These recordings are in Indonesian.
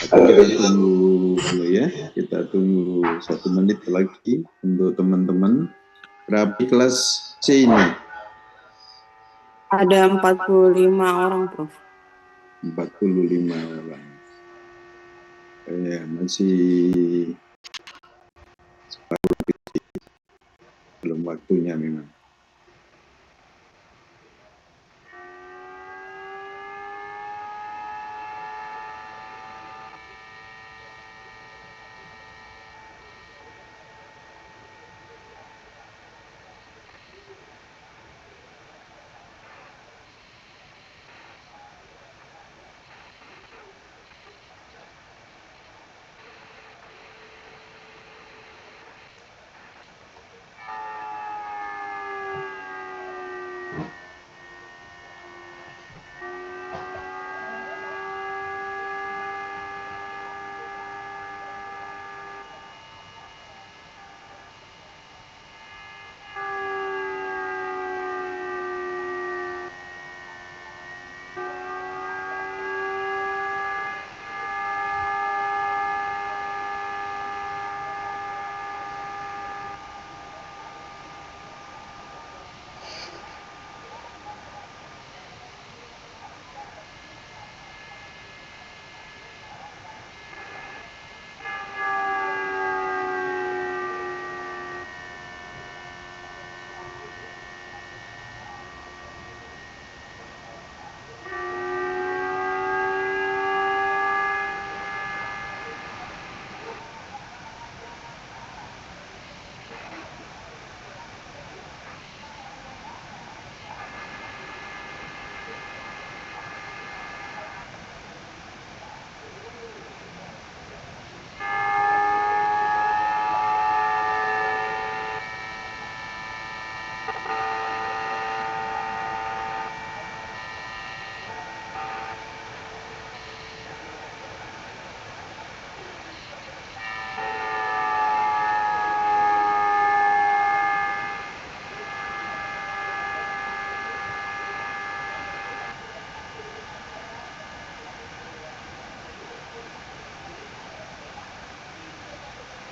Kita tunggu dulu ya, kita tunggu 1 menit lagi untuk teman-teman. Berapa kelas C ini? Ada 45 orang, Prof. 45 orang. Ya, masih belum waktunya memang.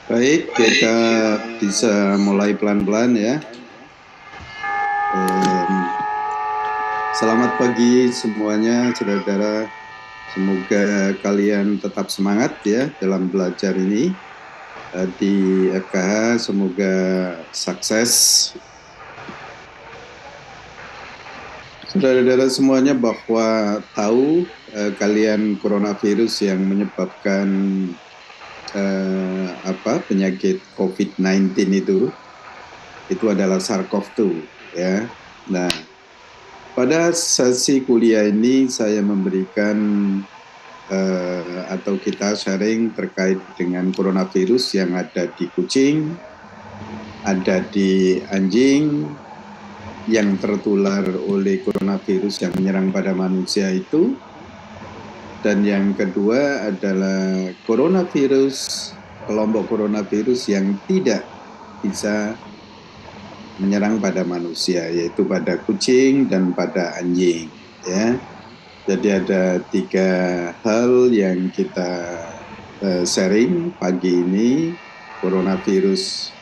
Baik, kita bisa mulai pelan-pelan ya. Selamat pagi semuanya, saudara-saudara. Semoga kalian tetap semangat ya dalam belajar ini di FKH. Semoga sukses. Saudara-saudara semuanya bahwa tahu kalian coronavirus yang menyebabkan penyakit COVID-19 itu adalah SARS-CoV-2 ya. Nah, pada sesi kuliah ini saya memberikan atau kita sharing terkait dengan coronavirus yang ada di kucing, ada di anjing, yang tertular oleh coronavirus yang menyerang pada manusia itu. Dan yang kedua adalah coronavirus, kelompok coronavirus yang tidak bisa menyerang pada manusia, yaitu pada kucing dan pada anjing. Ya, jadi ada 3 hal yang kita sharing pagi ini. Coronavirus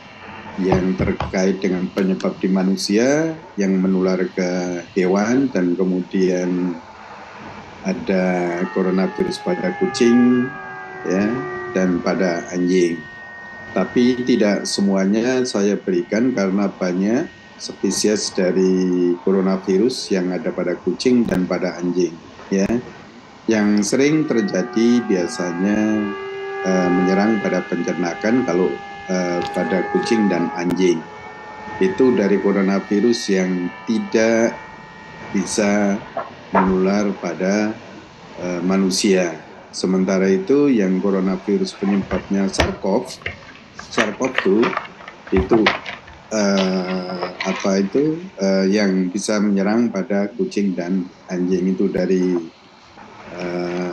yang terkait dengan penyebab di manusia, yang menular ke hewan, dan kemudian ada coronavirus pada kucing ya dan pada anjing. Tapi tidak semuanya saya berikan karena banyak spesies dari coronavirus yang ada pada kucing dan pada anjing ya. Yang sering terjadi biasanya menyerang pada pencernaan kalau pada kucing dan anjing. Itu dari coronavirus yang tidak bisa menular pada manusia. Sementara itu yang coronavirus penyebabnya SARS-CoV-2 itu yang bisa menyerang pada kucing dan anjing, itu dari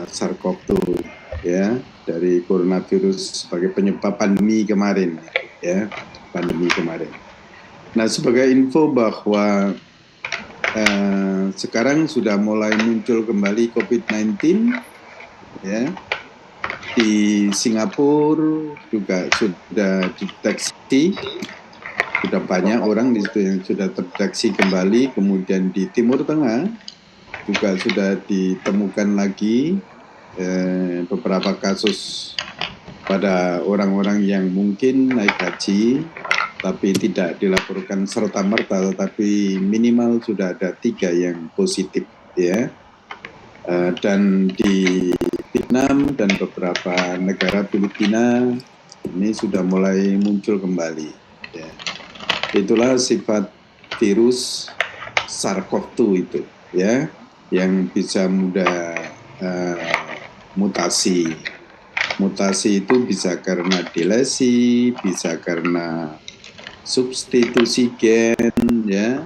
SARS-CoV-2 ya, dari coronavirus sebagai penyebab pandemi kemarin ya, pandemi kemarin. Nah, sebagai info bahwa sekarang sudah mulai muncul kembali COVID-19 ya. di Singapura juga sudah dideteksi, sudah banyak orang di situ yang sudah terdeteksi kembali. Kemudian di Timur Tengah juga sudah ditemukan lagi beberapa kasus pada orang-orang yang mungkin naik haji tapi tidak dilaporkan serta-merta, tetapi minimal sudah ada 3 yang positif, ya. Dan di Vietnam dan beberapa negara Filipina ini sudah mulai muncul kembali, ya. Itulah sifat virus SARS-CoV-2 itu, ya, yang bisa mudah mutasi. Mutasi itu bisa karena delesi, bisa karena substitusi gen, ya.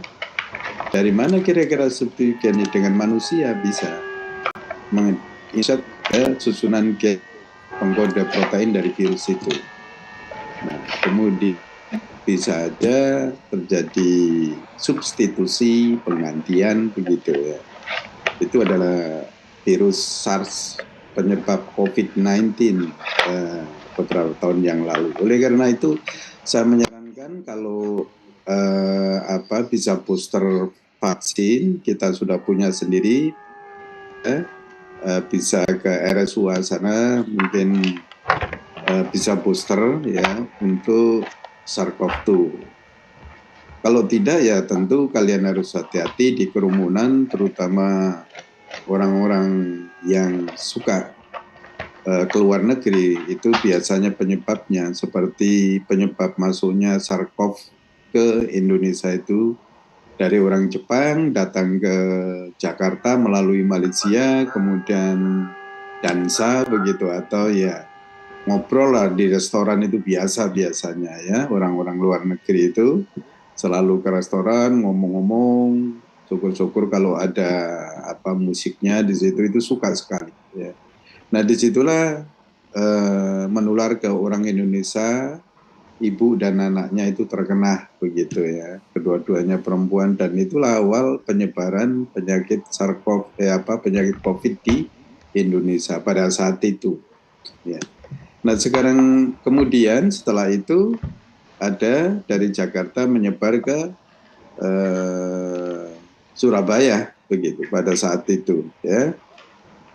Dari mana kira-kira substitusi gennya? Dengan manusia bisa menginsert susunan gen pengkode protein dari virus itu. Nah, kemudian bisa aja terjadi substitusi, penggantian, begitu, ya. Itu adalah virus SARS penyebab COVID-19 beberapa tahun yang lalu. Oleh karena itu, saya menyarankan kalau bisa booster vaksin, kita sudah punya sendiri, bisa ke RSUA sana, mungkin bisa booster, ya, untuk SARS-CoV-2. Kalau tidak, ya tentu kalian harus hati-hati di kerumunan, terutama orang-orang yang suka keluar negeri. Itu biasanya penyebabnya, seperti penyebab masuknya SARS-CoV ke Indonesia itu dari orang Jepang datang ke Jakarta melalui Malaysia, kemudian dansa begitu, atau ya ngobrol lah di restoran. Itu biasa biasanya, ya, orang-orang luar negeri itu selalu ke restoran ngomong-ngomong. Syukur-syukur kalau ada musiknya di situ, itu suka sekali, ya. Nah, disitulah menular ke orang Indonesia, ibu dan anaknya itu terkena, begitu, ya. Kedua-duanya perempuan, dan itulah awal penyebaran penyakit SARS-CoV, penyakit COVID di Indonesia pada saat itu, ya. Nah, sekarang kemudian setelah itu ada dari Jakarta menyebar ke Surabaya, begitu, pada saat itu, ya.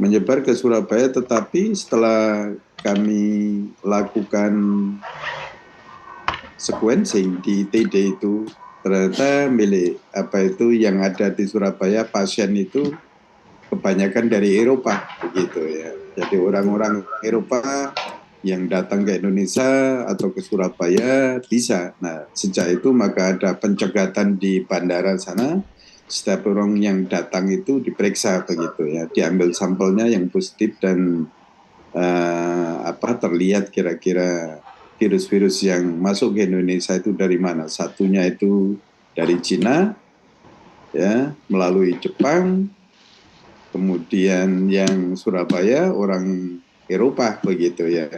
Menyebar ke Surabaya, tetapi setelah kami lakukan sequencing di TD itu, ternyata yang ada di Surabaya, pasien itu kebanyakan dari Eropa, begitu, ya. Jadi orang-orang Eropa yang datang ke Indonesia atau ke Surabaya bisa. Nah, sejak itu maka ada pencegatan di bandara sana. Setiap orang yang datang itu diperiksa, begitu, ya, diambil sampelnya yang positif dan terlihat kira-kira virus-virus yang masuk ke Indonesia itu dari mana. Satunya itu dari Cina, ya, melalui Jepang, kemudian yang Surabaya orang Eropa, begitu, ya.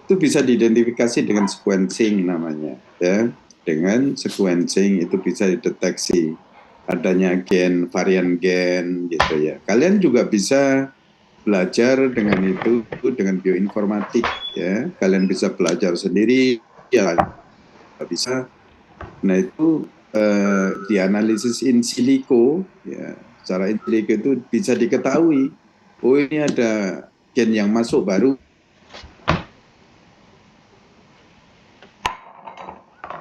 Itu bisa diidentifikasi dengan sequencing namanya, ya. Dengan sequencing itu bisa dideteksi adanya gen, varian gen, gitu, ya. Kalian juga bisa belajar dengan itu, dengan bioinformatik, ya. Kalian bisa belajar sendiri, ya, bisa. Nah, itu dianalisis in silico, ya. Secara in silico itu bisa diketahui, oh, ini ada gen yang masuk baru,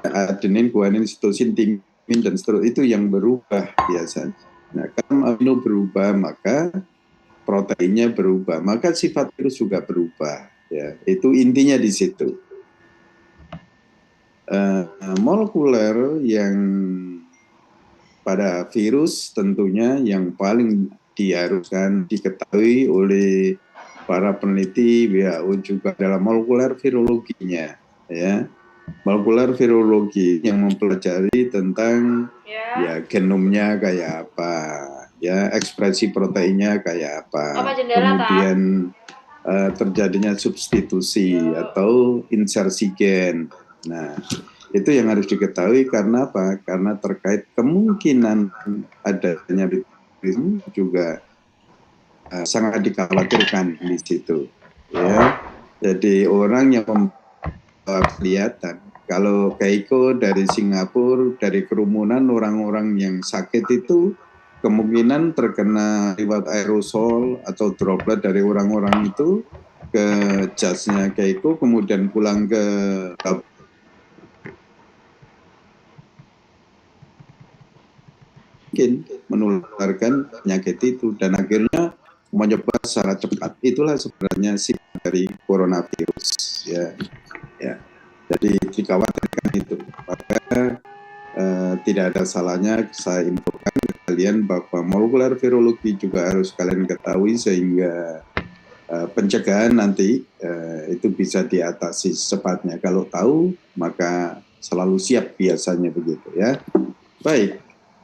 adenin, guanin, sitosin, timin, dan seterusnya, itu yang berubah biasanya. Nah, kalau amino berubah, maka proteinnya berubah, maka sifat virus juga berubah, ya. Itu intinya di situ. Molekuler yang pada virus tentunya yang paling diharuskan diketahui oleh para peneliti WHO juga adalah molekuler virologinya, ya. Molekuler virologi yang mempelajari tentang, ya, genomnya kayak apa, ya, ekspresi proteinnya kayak apa, kemudian terjadinya substitusi atau insersi gen. Nah, itu yang harus diketahui. Karena apa? Karena terkait kemungkinan adanya virus juga sangat dikhawatirkan di situ, ya. Jadi orang yang kelihatan. Kalau Keiko dari Singapura, dari kerumunan orang-orang yang sakit itu kemungkinan terkena lewat aerosol atau droplet dari orang-orang itu ke jasnya Keiko, kemudian pulang ke mungkin menularkan penyakit itu dan akhirnya menyebar secara cepat. Itulah sebenarnya sifat dari coronavirus. Ya, ya. Jadi dikhawatirkan itu. Maka tidak ada salahnya saya infokan ke kalian bahwa molekuler virologi juga harus kalian ketahui sehingga pencegahan nanti itu bisa diatasi secepatnya. Kalau tahu maka selalu siap biasanya begitu ya. Baik,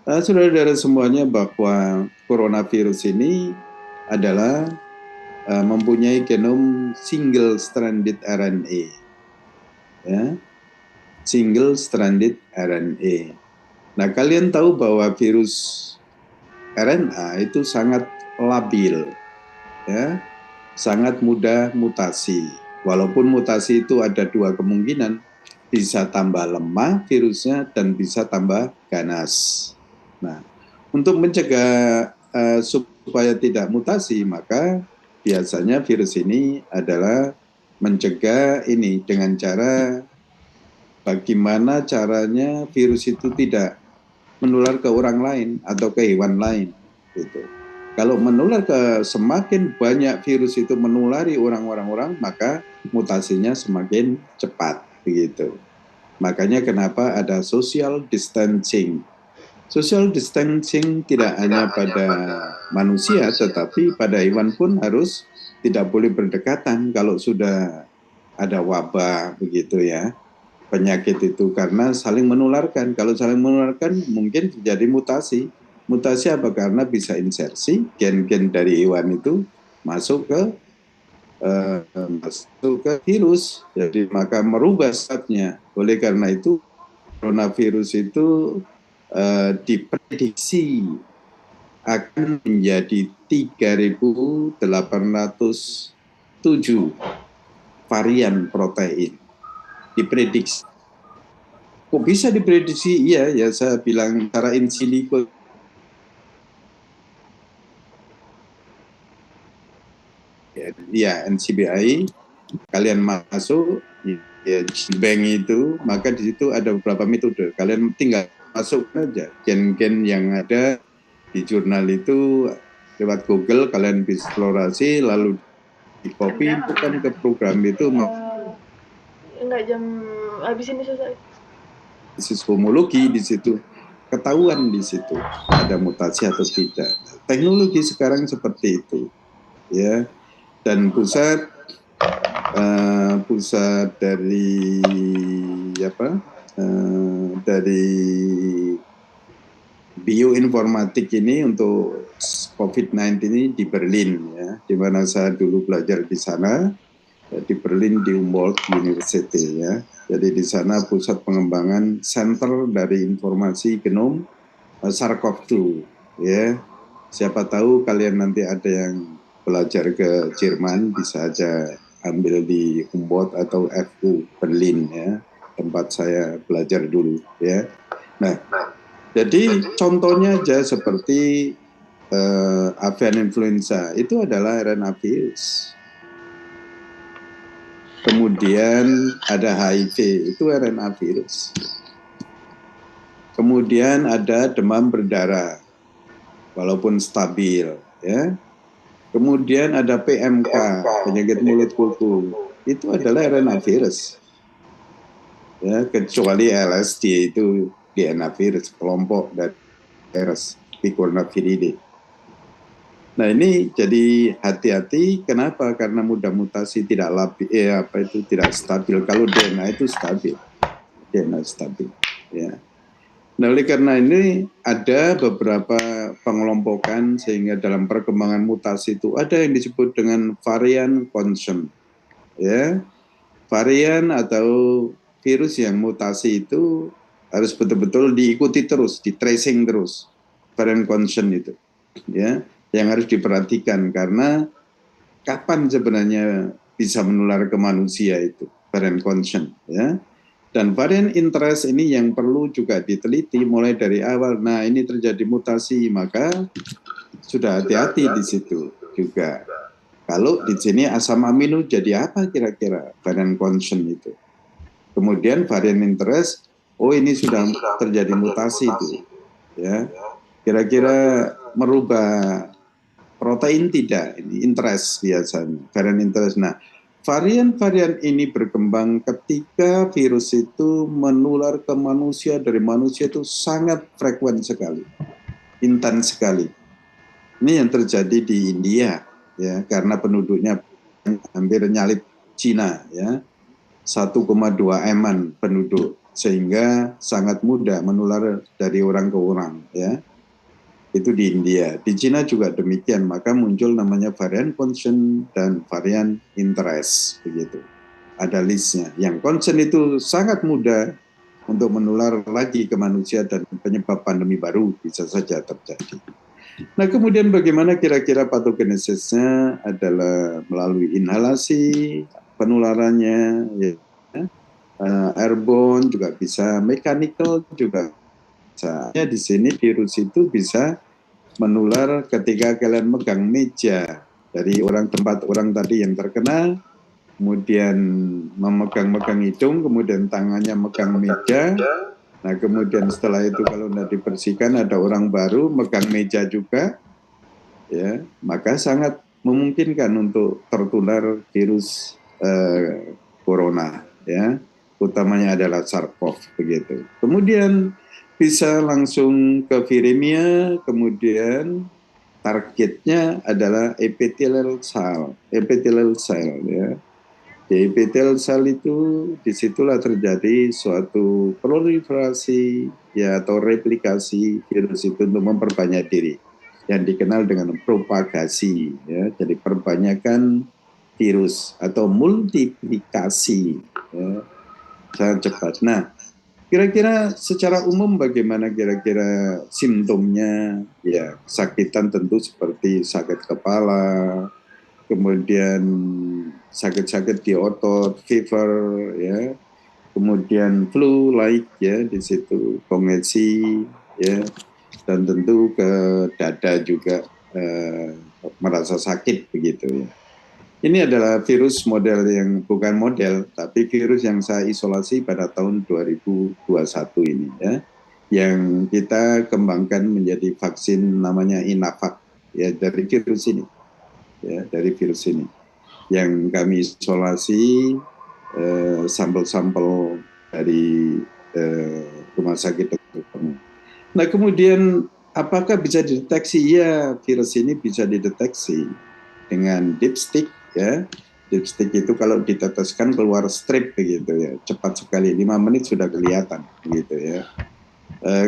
saudara-saudara semuanya bahwa coronavirus ini adalah mempunyai genom single stranded RNA, ya, single stranded RNA. Nah, kalian tahu bahwa virus RNA itu sangat labil, ya, sangat mudah mutasi. Walaupun mutasi itu ada dua kemungkinan, bisa tambah lemah virusnya dan bisa tambah ganas. Nah, untuk mencegah supaya tidak mutasi, maka biasanya virus ini adalah mencegah ini dengan cara bagaimana caranya virus itu tidak menular ke orang lain atau ke hewan lain. Gitu. Kalau menular ke semakin banyak virus itu menulari orang-orang, maka mutasinya semakin cepat. Begitu. Makanya kenapa ada social distancing. Social distancing tidak hanya pada manusia, tetapi pada hewan pun harus tidak boleh berdekatan kalau sudah ada wabah begitu ya, penyakit itu karena saling menularkan. Kalau saling menularkan mungkin terjadi mutasi. Mutasi apa? Karena bisa insersi gen-gen dari hewan itu masuk ke virus. Jadi maka merubah zatnya. Oleh karena itu coronavirus itu diprediksi akan menjadi 3.807 varian protein. Diprediksi. Kok bisa diprediksi? Iya, ya saya bilang secara in silico. Ya, NCBI, kalian masuk, ya, bank itu, maka di situ ada beberapa metode. Kalian tinggal masuk saja gen-gen yang ada di jurnal itu lewat Google, kalian bisa eksplorasi, lalu di copy, bukan ke program itu. Enggak, jam habis ini selesai. Homologi di situ ketahuan di situ ada mutasi atau tidak. Teknologi sekarang seperti itu, ya. Dan pusat dari apa? Dari bioinformatik ini untuk COVID-19 ini di Berlin, ya, di mana saya dulu belajar di sana, di Berlin di Humboldt University, ya. Jadi di sana pusat pengembangan center dari informasi genom SARS-CoV-2, ya. Siapa tahu kalian nanti ada yang belajar ke Jerman, bisa aja ambil di Humboldt atau FU Berlin, ya, tempat saya belajar dulu, ya. Nah, jadi contohnya aja seperti avian influenza itu adalah RNA virus. Kemudian ada HIV, itu RNA virus. Kemudian ada demam berdarah, walaupun stabil, ya. Kemudian ada PMK, penyakit mulut kuku, itu adalah RNA virus. Ya, kecuali LSD itu DNA virus, kelompok dari virus Picornaviridae. Nah ini jadi hati-hati. Kenapa? Karena mudah mutasi, tidak tidak stabil. Kalau DNA itu stabil, DNA stabil. Ya. Nah oleh karena ini ada beberapa pengelompokan sehingga dalam perkembangan mutasi itu ada yang disebut dengan varian concern. Ya, varian atau virus yang mutasi itu harus betul-betul diikuti terus, di tracing terus. Varian concern itu, ya, yang harus diperhatikan karena kapan sebenarnya bisa menular ke manusia itu, varian concern ya. Dan varian interest ini yang perlu juga diteliti mulai dari awal. Nah, ini terjadi mutasi, maka sudah hati-hati di situ juga. Kalau di sini asam amino jadi apa kira-kira varian concern itu? Kemudian varian interest, oh ini sudah terjadi mutasi itu, ya. Kira-kira merubah protein tidak? Ini interest biasanya, varian interest. Nah, varian-varian ini berkembang ketika virus itu menular ke manusia, dari manusia itu sangat frekuent sekali, intens sekali. Ini yang terjadi di India, ya, karena penduduknya hampir nyalip Cina, ya, 1,2 eman penduduk, sehingga sangat mudah menular dari orang ke orang, ya. Itu di India. Di Cina juga demikian, maka muncul namanya varian concern dan varian interest, begitu. Ada listnya. Yang concern itu sangat mudah untuk menular lagi ke manusia dan penyebab pandemi baru bisa saja terjadi. Nah, kemudian bagaimana kira-kira patogenesisnya adalah melalui inhalasi, penularannya, ya, airborne juga bisa, mechanical juga bisa. Di sini virus itu bisa menular ketika kalian megang meja dari tempat orang tadi yang terkena, kemudian memegang-megang hidung, kemudian tangannya megang meja. Nah, kemudian setelah itu kalau tidak dibersihkan ada orang baru megang meja juga, ya, maka sangat memungkinkan untuk tertular virus corona, ya, utamanya adalah SARS-CoV begitu. Kemudian bisa langsung ke viremia, kemudian targetnya adalah epithelial cell, ya. Di epithelial cell itu disitulah terjadi suatu proliferasi, ya, atau replikasi virus itu untuk memperbanyak diri, yang dikenal dengan propagasi, ya. Jadi perbanyakan virus atau multiplikasi, ya, sangat cepat. Nah, kira-kira secara umum bagaimana kira-kira simptomnya? Ya, kesakitan tentu seperti sakit kepala, kemudian sakit-sakit di otot, fever, ya, kemudian flu-like, ya, di situ kongesi, ya, dan tentu ke dada juga merasa sakit begitu, ya. Ini adalah virus model yang bukan model, tapi virus yang saya isolasi pada tahun 2021 ini, ya, yang kita kembangkan menjadi vaksin namanya Inavac, ya, dari virus ini, ya, dari virus ini, yang kami isolasi sampel-sampel dari rumah sakit. Nah, kemudian apakah bisa dideteksi? Ya, virus ini bisa dideteksi dengan dipstick, ya. Dipstick itu kalau diteteskan keluar strip begitu, ya, cepat sekali, 5 menit sudah kelihatan begitu, ya.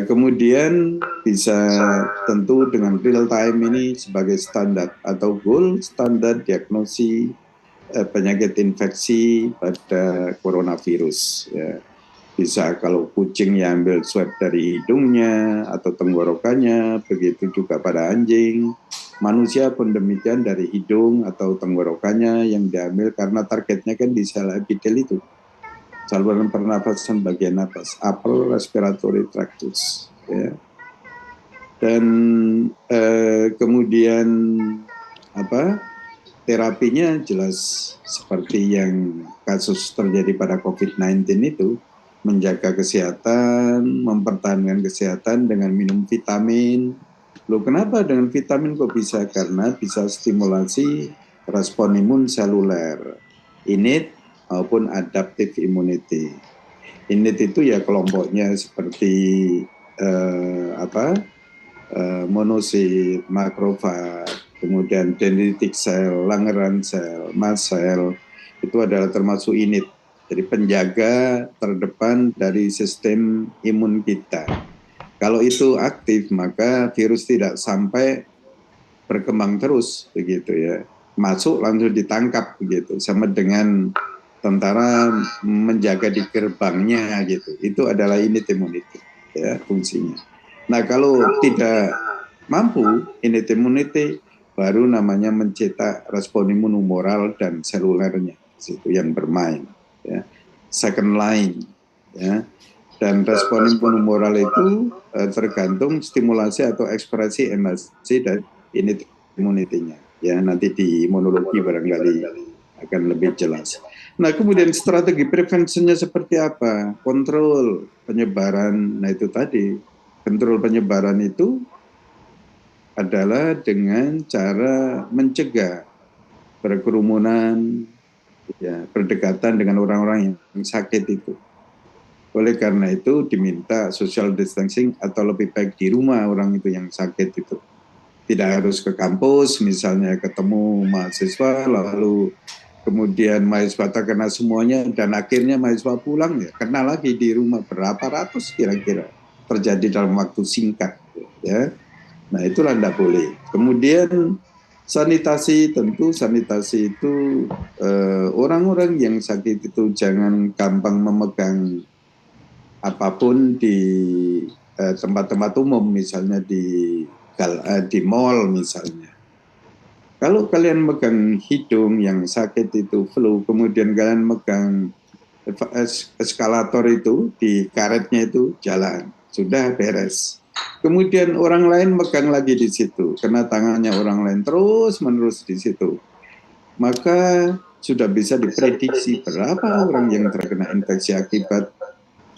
Kemudian bisa tentu dengan real time ini sebagai standar atau gold standar diagnosi penyakit infeksi pada coronavirus, ya. Bisa kalau kucing ya ambil swab dari hidungnya atau tenggorokannya, begitu juga pada anjing. Manusia pun demikian, dari hidung atau tenggorokannya yang diambil, karena targetnya kan di sel epithel itu, saluran pernafasan bagian atas, upper respiratory tractus, ya. Dan kemudian terapinya jelas seperti yang kasus terjadi pada COVID-19 itu, menjaga kesehatan, mempertahankan kesehatan dengan minum vitamin. Loh, kenapa dengan vitamin kok bisa? Karena bisa stimulasi respon imun seluler, innate maupun adaptive immunity. Innate itu ya kelompoknya seperti monosit, makrofag, kemudian dendritic cell, Langerhans cell, mast cell, itu adalah termasuk innate. Jadi penjaga terdepan dari sistem imun kita. Kalau itu aktif, maka virus tidak sampai berkembang terus begitu, ya. Masuk langsung ditangkap begitu, sama dengan tentara menjaga di gerbangnya gitu. Itu adalah innate immunity, ya, fungsinya. Nah, kalau tidak mampu innate immunity, baru namanya mencetak respon imun humoral dan selulernya situ yang bermain, ya. Second line, ya. Dan respon imun humoral itu tergantung stimulasi atau ekspresi energi dan innate immunity-nya, ya. Nanti di imunologi barangkali akan lebih jelas. Nah, kemudian strategi prevensinya seperti apa? Kontrol penyebaran. Nah, itu tadi. Kontrol penyebaran itu adalah dengan cara mencegah berkerumunan, ya, berdekatan dengan orang-orang yang sakit itu. Oleh karena itu diminta social distancing atau lebih baik di rumah orang itu yang sakit itu. Tidak harus ke kampus, misalnya ketemu mahasiswa, lalu kemudian mahasiswa terkena semuanya, dan akhirnya mahasiswa pulang, ya kena lagi di rumah, berapa ratus kira-kira terjadi dalam waktu singkat, ya. Nah, itulah tidak boleh. Kemudian sanitasi, tentu sanitasi itu orang-orang yang sakit itu jangan gampang memegang apapun di tempat-tempat umum, misalnya di mall misalnya. Kalau kalian megang hidung yang sakit itu flu, kemudian kalian megang eskalator itu di karetnya itu jalan, sudah beres. Kemudian orang lain megang lagi di situ, kena tangannya orang lain terus menerus di situ, maka sudah bisa diprediksi berapa orang yang terkena infeksi akibat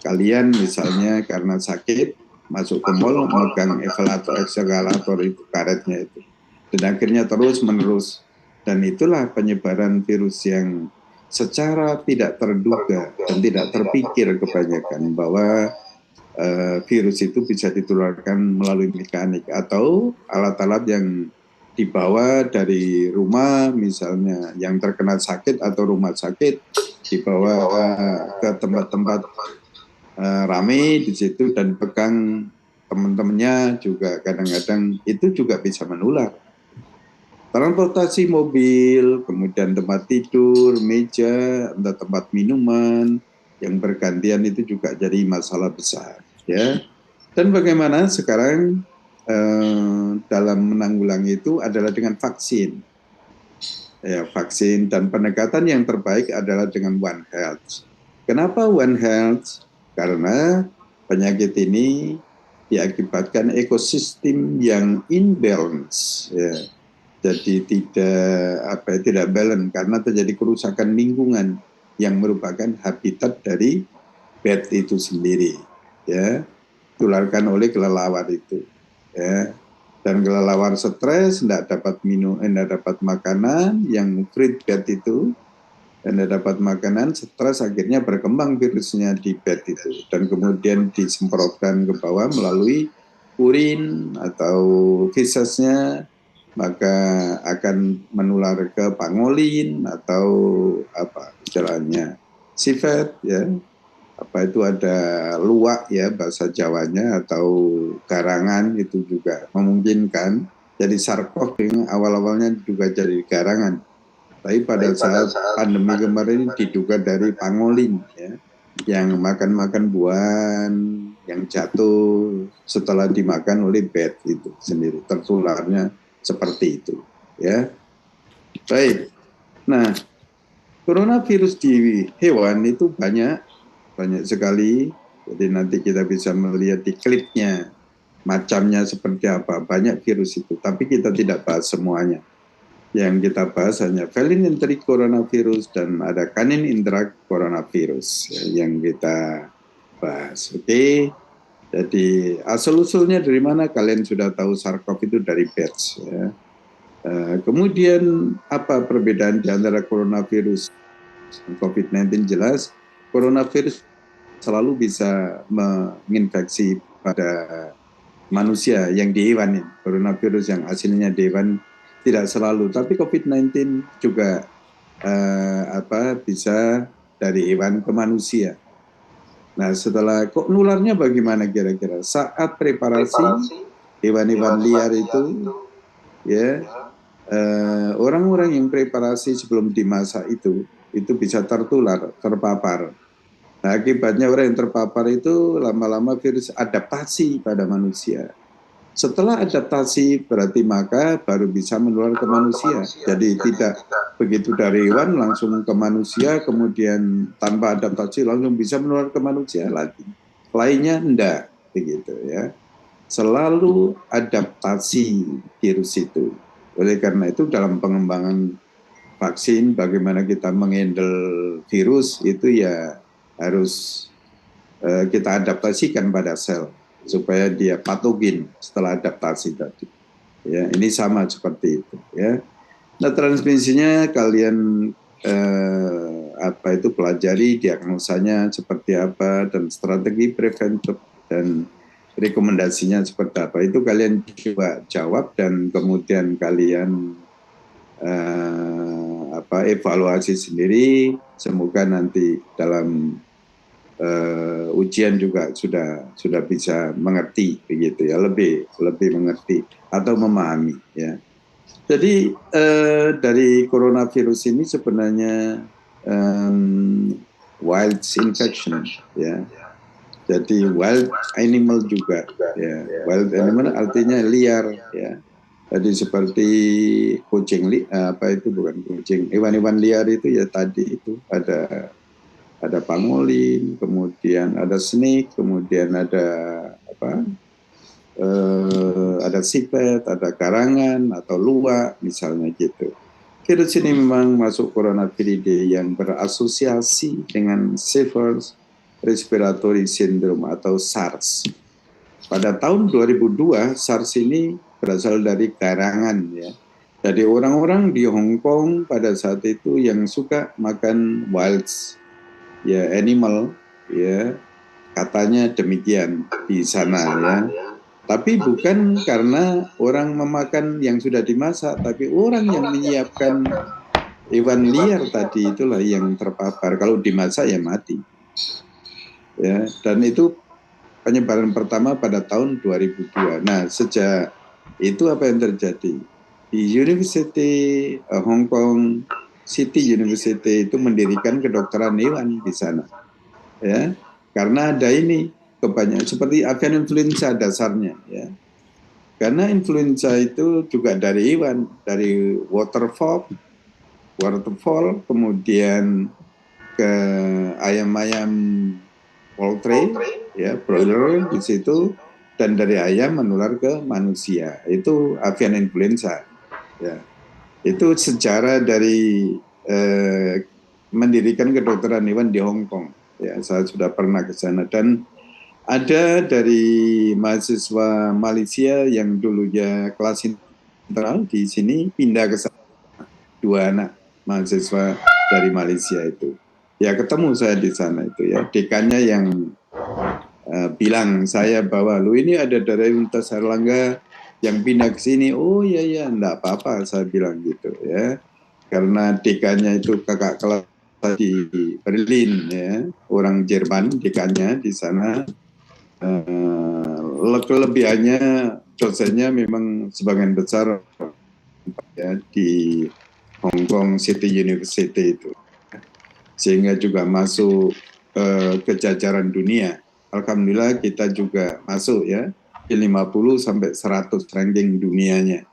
kalian misalnya karena sakit masuk ke mall megang eskalator itu karetnya itu, dan akhirnya terus menerus, dan itulah penyebaran virus yang secara tidak terduga dan tidak terpikir kebanyakan bahwa virus itu bisa ditularkan melalui mekanik atau alat-alat yang dibawa dari rumah, misalnya yang terkena sakit atau rumah sakit dibawa ke tempat-tempat rame di situ dan pegang teman-temannya juga, kadang-kadang itu juga bisa menular. Transportasi mobil, kemudian tempat tidur, meja, entah tempat minuman yang bergantian itu juga jadi masalah besar, ya. Dan bagaimana sekarang dalam menanggulangi itu adalah dengan vaksin, ya, vaksin, dan pendekatan yang terbaik adalah dengan One Health. Kenapa One Health? Karena penyakit ini diakibatkan ekosistem yang imbalance, ya. Jadi tidak balance karena terjadi kerusakan lingkungan yang merupakan habitat dari bat itu sendiri, ya, tularkan oleh kelelawar itu, ya. Dan kelelawar stres, tidak dapat minum, tidak dapat makanan, yang fruit bat itu tidak dapat makanan, stres, akhirnya berkembang virusnya di bat itu, dan kemudian disemprotkan ke bawah melalui urin atau fesesnya, maka akan menular ke pangolin atau apa istilahnya sifat, ya, apa itu ada luwak, ya, bahasa Jawanya, atau garangan, itu juga memungkinkan. Jadi sarkof yang awal-awalnya juga jadi garangan, tapi pada saat pandemi kemarin diduga dari pangolin, ya, yang makan-makan buahan yang jatuh setelah dimakan oleh bat itu sendiri, tertularnya seperti itu, ya. Baik. Nah, coronavirus di hewan itu banyak sekali. Jadi nanti kita bisa melihat di klipnya macamnya seperti apa, banyak virus itu. Tapi kita tidak bahas semuanya. Yang kita bahas hanya felin enteric coronavirus dan ada canin interact coronavirus yang kita bahas. Oke. Jadi asal-usulnya dari mana? Kalian sudah tahu SARS-CoV itu dari bats, ya. Kemudian apa perbedaan di antara coronavirus dan COVID-19? Jelas, coronavirus selalu bisa menginfeksi pada manusia yang di hewan. Coronavirus yang hasilnya di hewan tidak selalu, tapi COVID-19 juga bisa dari hewan ke manusia. Nah, setelah kok nularnya bagaimana kira-kira? Saat preparasi hewan-hewan liar itu, ya, orang-orang yang preparasi sebelum dimasak itu bisa tertular, terpapar. Nah, akibatnya orang yang terpapar itu lama-lama virus adaptasi pada manusia. Setelah adaptasi berarti maka baru bisa menular ke manusia. Jadi tidak begitu dari hewan langsung ke manusia, kemudian tanpa adaptasi langsung bisa menular ke manusia lagi. Lainnya enggak, begitu ya. Selalu adaptasi virus itu. Oleh karena itu dalam pengembangan vaksin, bagaimana kita menghandle virus itu ya harus kita adaptasikan pada sel supaya dia patogen setelah adaptasi tadi. Ya, ini sama seperti itu. Ya. Nah, transmisinya kalian pelajari diagnosanya seperti apa dan strategi preventif dan rekomendasinya seperti apa itu kalian coba jawab dan kemudian kalian evaluasi sendiri. Semoga nanti dalam ujian juga sudah bisa mengerti begitu ya, lebih mengerti atau memahami ya. Jadi dari coronavirus ini sebenarnya wild infection ya. Jadi wild animal juga ya. Wild animal artinya liar ya. Jadi seperti kucing bukan kucing, hewan-hewan liar itu ya tadi itu ada pangolin, kemudian ada snake, kemudian ada ada sipet, ada karangan atau luwak misalnya gitu. Virus ini memang masuk coronaviridae yang berasosiasi dengan Severe Respiratory Syndrome atau SARS. Pada tahun 2002 SARS ini berasal dari karangan ya. Jadi orang-orang di Hong Kong pada saat itu yang suka makan wilds ya animal ya katanya demikian di sana ya, tapi bukan karena orang memakan yang sudah dimasak, tapi orang yang menyiapkan hewan liar tadi itulah yang terpapar. Kalau dimasak ya mati ya. Dan itu penyebaran pertama pada tahun 2002. Nah sejak itu apa yang terjadi di University Hong Kong City University itu mendirikan kedokteran hewan di sana ya, karena ada ini kebanyakan seperti avian influenza dasarnya ya, karena influenza itu juga dari hewan, dari waterfall kemudian ke ayam-ayam poultry ya, broiler di situ, dan dari ayam menular ke manusia, itu avian influenza ya. Itu sejarah dari mendirikan kedokteran hewan di Hong Kong. Ya, saya sudah pernah ke sana dan ada dari mahasiswa Malaysia yang dulunya kelas internal di sini pindah ke sana, 2 anak mahasiswa dari Malaysia itu. Ya ketemu saya di sana itu ya, dekannya yang bilang saya bahwa lu ini ada dari Universitas Airlangga yang pindah ke sini. Oh iya enggak apa-apa saya bilang gitu ya. Karena dekannya itu kakak kelas di Berlin ya, orang Jerman dekannya di sana. Kelebihannya dosennya memang sebagian besar ya di Hong Kong City University itu, sehingga juga masuk ke jajaran dunia. Alhamdulillah kita juga masuk ya di 50 sampai 100 ranking dunianya.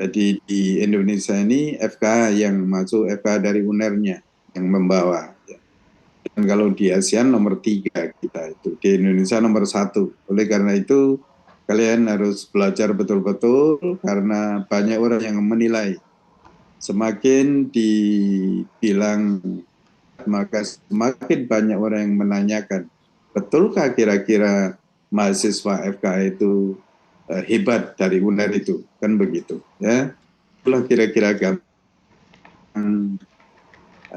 Jadi di Indonesia ini FK yang masuk, FK dari UNER-nya yang membawa. Dan kalau di ASEAN nomor 3 kita itu, di Indonesia nomor 1. Oleh karena itu kalian harus belajar betul-betul karena banyak orang yang menilai. Semakin dibilang maka semakin banyak orang yang menanyakan, betulkah kira-kira mahasiswa FK itu hebat dari UNER itu, kan begitu ya. Itulah kira-kira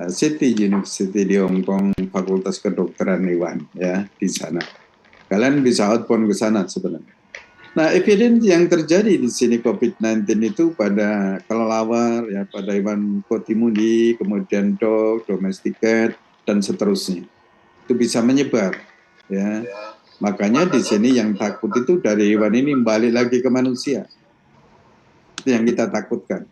City University di Hong Kong, Fakultas Kedokteran Hewan ya di sana. Kalian bisa outbound ke sana sebenarnya. Nah, evidence yang terjadi di sini COVID-19 itu pada kelelawar ya, pada hewan kotimudi, kemudian dog, domestic cat dan seterusnya. Itu bisa menyebar ya. Makanya di sini yang takut itu dari hewan ini balik lagi ke manusia. Itu yang kita takutkan.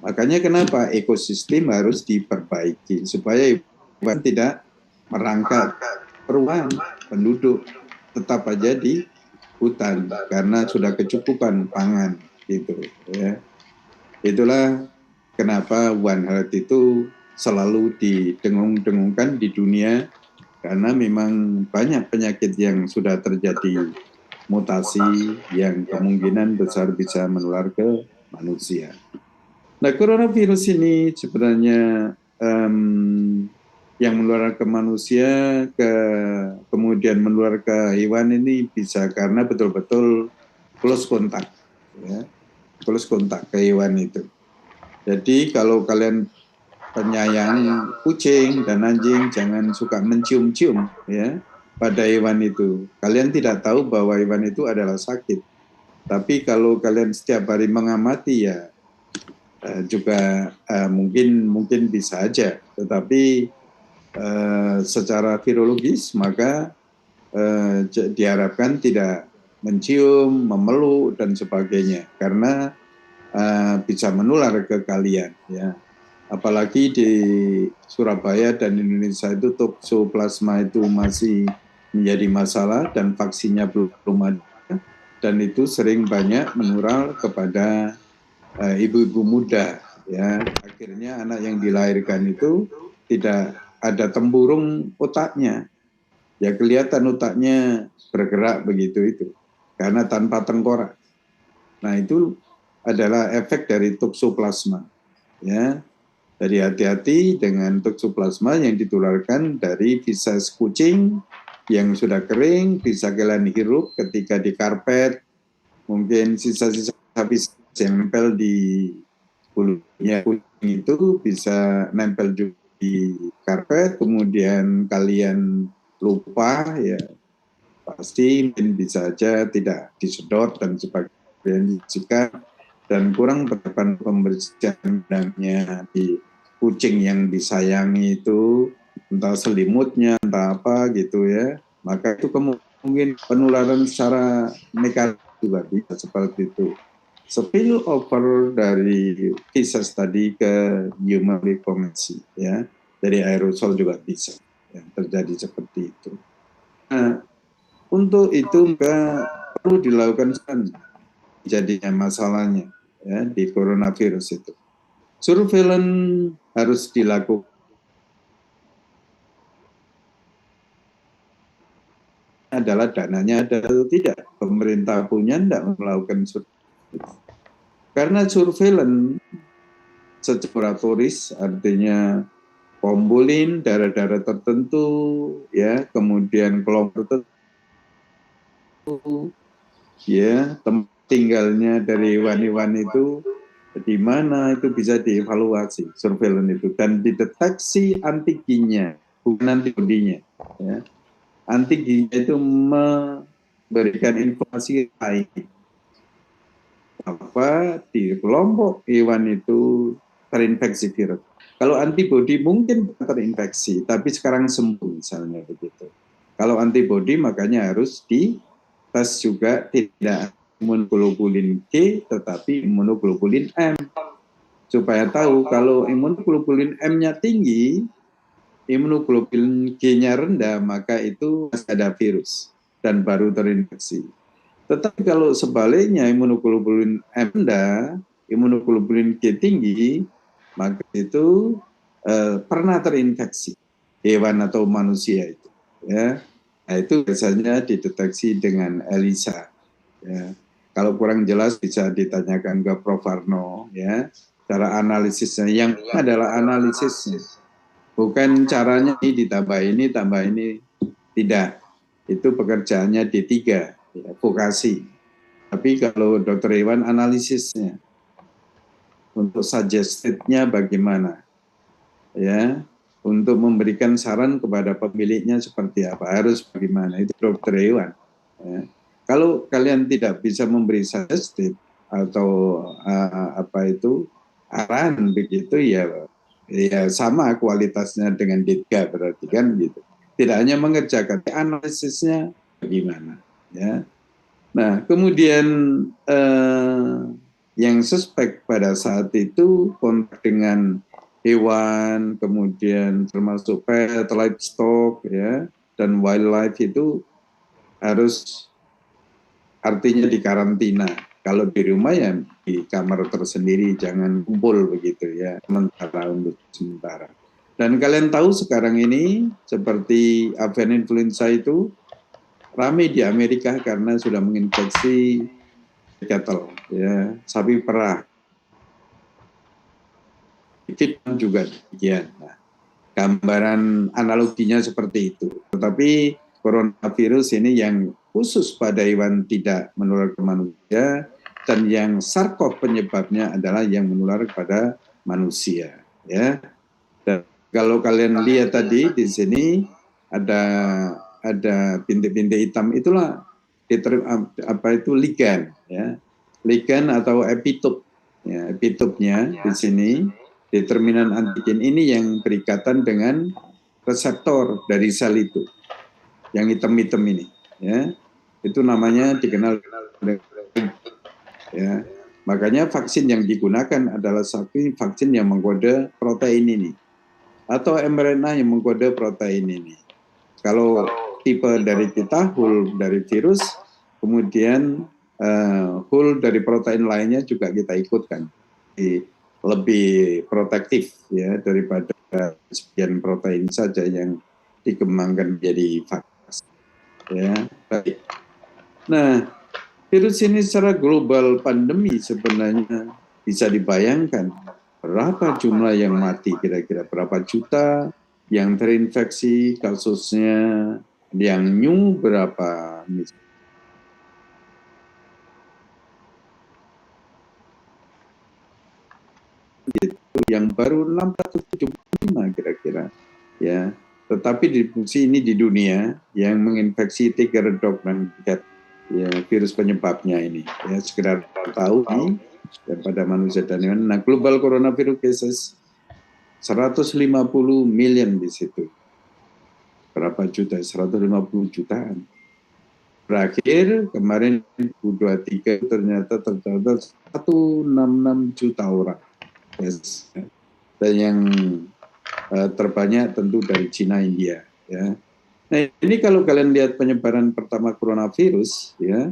Makanya kenapa ekosistem harus diperbaiki supaya hewan tidak merangkak perubahan penduduk tetap aja di hutan karena sudah kecukupan pangan gitu ya. Itulah kenapa One Health itu selalu didengung-dengungkan di dunia karena memang banyak penyakit yang sudah terjadi mutasi yang kemungkinan besar bisa menular ke manusia. Nah, coronavirus ini sebenarnya yang menular ke manusia, kemudian menular ke hewan ini bisa karena betul-betul close kontak, ya, close kontak ke hewan itu. Jadi kalau kalian penyayang kucing dan anjing, jangan suka mencium-cium, ya, pada hewan itu. Kalian tidak tahu bahwa hewan itu adalah sakit. Tapi kalau kalian setiap hari mengamati ya juga mungkin bisa aja, tetapi secara virologis maka diharapkan tidak mencium, memeluk dan sebagainya karena bisa menular ke kalian ya. Apalagi di Surabaya dan Indonesia itu toksoplasma itu masih menjadi masalah dan vaksinnya belum ada dan itu sering banyak menular kepada ibu-ibu muda ya. Akhirnya anak yang dilahirkan itu tidak ada tempurung otaknya, ya kelihatan otaknya bergerak begitu itu karena tanpa tengkorak. Nah itu adalah efek dari toksoplasma ya. Jadi hati-hati dengan toksoplasma yang ditularkan dari feses kucing yang sudah kering, bisa kalian hirup ketika di karpet, mungkin sisa-sisa feses yang nempel di kulitnya kucing itu bisa nempel juga di karpet, kemudian kalian lupa ya pasti mungkin bisa aja tidak disedot dan sebagainya jika dan kurang perhatian pembersihannya di kucing yang disayangi itu entah selimutnya entah apa gitu ya, maka itu kemungkinan penularan secara mekanik juga bisa seperti itu, spill over dari feces tadi ke human recombination ya, dari aerosol juga bisa ya, terjadi seperti itu. Nah, untuk itu maka perlu dilakukan jadinya masalahnya ya di coronavirus itu. Surveillance harus dilakukan adalah dananya ada atau tidak. Pemerintah punya tidak melakukan surveillance. Karena surveillance secara turis artinya kumpulin daerah-daerah tertentu ya, kemudian kelompok tertentu ya, tempat tinggalnya dari hewan-hewan itu di mana itu bisa dievaluasi surveillance itu dan dideteksi antigennya bukan antibodinya ya. Antigennya itu memberikan informasi lain apa di kelompok hewan itu terinfeksi virus. Kalau antibodi mungkin terinfeksi tapi sekarang sembuh misalnya begitu. Kalau antibodi makanya harus dites juga tidak imunoglobulin G tetapi imunoglobulin M supaya tahu kalau imunoglobulin M-nya tinggi, imunoglobulin G-nya rendah, maka itu masih ada virus dan baru terinfeksi. Tetapi kalau sebaliknya imunoglobulin M rendah, imunoglobulin G tinggi, maka itu pernah terinfeksi hewan atau manusia itu. Ya, nah, itu biasanya dideteksi dengan ELISA. Ya. Kalau kurang jelas bisa ditanyakan ke Prof. Arno ya. Cara analisisnya yang adalah analisisnya. Bukan caranya ini ditambah ini, tambah ini. Tidak. Itu pekerjaannya D3, ya, vokasi. Tapi kalau dokter hewan analisisnya. Untuk suggested-nya bagaimana. Ya. Untuk memberikan saran kepada pemiliknya seperti apa. Harus bagaimana. Itu dokter hewan. Ya. Kalau kalian tidak bisa memberi suggested atau apa itu arahan begitu ya sama kualitasnya dengan D3 berarti kan gitu. Tidak hanya mengerjakan analisisnya bagaimana ya. Nah, kemudian yang suspek pada saat itu kontak dengan hewan, kemudian termasuk pet, livestock ya dan wildlife itu harus artinya di karantina. Kalau di rumah ya di kamar tersendiri, jangan kumpul begitu ya, untuk sementara. Dan kalian tahu sekarang ini seperti avian influenza itu ramai di Amerika karena sudah menginfeksi cattle, ya, sapi perah. Vietnam juga demikian. Nah, gambaran analoginya seperti itu. Tetapi coronavirus ini yang khusus pada hewan tidak menular ke manusia, dan yang SARS-CoV penyebabnya adalah yang menular kepada manusia. Ya, dan kalau kalian lihat tadi di sini ada bintik-bintik hitam, itulah apa itu ligan, ya, ligan atau epitop. Ya, epitopnya di sini determinan antigen ini yang berikatan dengan reseptor dari sel itu, yang hitam-hitam ini, ya, itu namanya dikenal, ya. Makanya vaksin yang digunakan adalah vaksin yang mengkode protein ini atau mRNA yang mengkode protein ini. Kalau tipe dari kita whole dari virus, kemudian whole dari protein lainnya juga kita ikutkan. Lebih protektif ya daripada sekian protein saja yang dikembangkan menjadi vaksin. Ya, baik. Nah, virus ini secara global pandemi sebenarnya bisa dibayangkan berapa jumlah yang mati, kira-kira berapa juta yang terinfeksi kasusnya, yang new berapa, gitu, yang baru 675 kira-kira, ya. Tetapi di sini di dunia yang menginfeksi tiger dog dan cat, ya, virus penyebabnya ini, ya, sekedar tahu nih, dan pada manusia dan hewan. Nah, global coronavirus cases 150 million di situ. Berapa juta? 150 jutaan. Berakhir kemarin 2023 ternyata tercatat 166 juta orang. Yes. Dan yang terbanyak tentu dari Cina, India. Ya. Nah, ini kalau kalian lihat penyebaran pertama coronavirus, ya,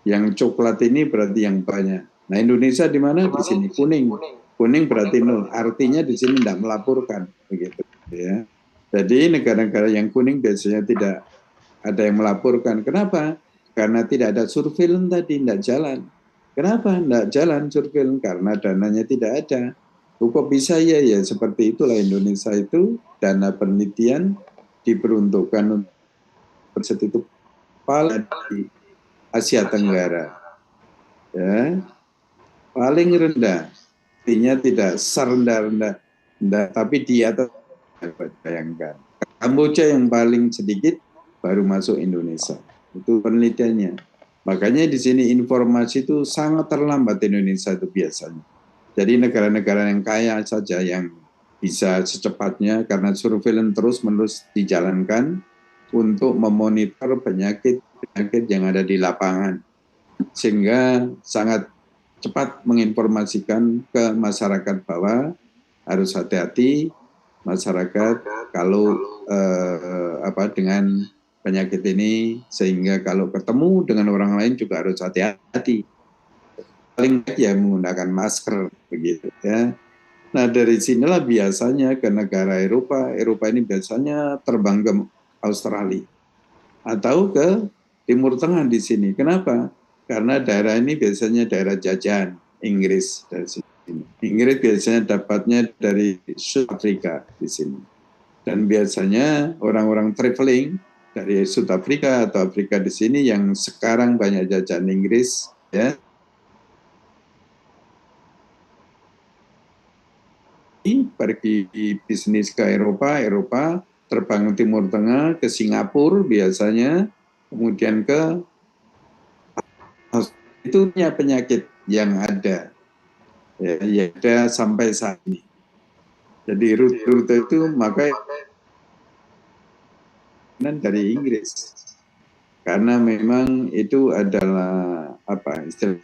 yang coklat ini berarti yang banyak. Nah, Indonesia di mana? Di sini kuning. Kuning berarti nol. Artinya di sini tidak melaporkan, begitu. Ya. Jadi negara-negara yang kuning biasanya tidak ada yang melaporkan. Kenapa? Karena tidak ada surveillance tadi, tidak jalan. Kenapa tidak jalan surveillance? Karena dananya tidak ada. Kok bisa ya? Ya seperti itulah Indonesia itu, dana penelitian diperuntukkan untuk itu paling di Asia Tenggara, ya, paling rendah, artinya tidak serendah-rendah, tapi di atas, bayangkan. Kamboja yang paling sedikit baru masuk Indonesia, itu penelitiannya. Makanya di sini informasi itu sangat terlambat Indonesia itu biasanya. Jadi negara-negara yang kaya saja yang bisa secepatnya, karena surveillance terus-menerus dijalankan untuk memonitor penyakit-penyakit yang ada di lapangan, sehingga sangat cepat menginformasikan ke masyarakat bahwa harus hati-hati masyarakat kalau dengan penyakit ini, sehingga kalau ketemu dengan orang lain juga harus hati-hati. Paling ya menggunakan masker begitu ya. Nah, dari sinilah biasanya ke negara Eropa ini biasanya terbang ke Australia atau ke Timur Tengah di sini. Kenapa? Karena daerah ini biasanya daerah jajahan Inggris dari sini. Inggris biasanya dapatnya dari South Africa di sini. Dan biasanya orang-orang traveling dari South Africa atau Afrika di sini yang sekarang banyak jajahan Inggris, ya, pergi bisnis ke Eropa terbang ke Timur Tengah, ke Singapura biasanya, kemudian ke itu penyakit yang ada, ya ada sampai saat ini. Jadi rute itu maka dari Inggris, karena memang itu adalah apa istilah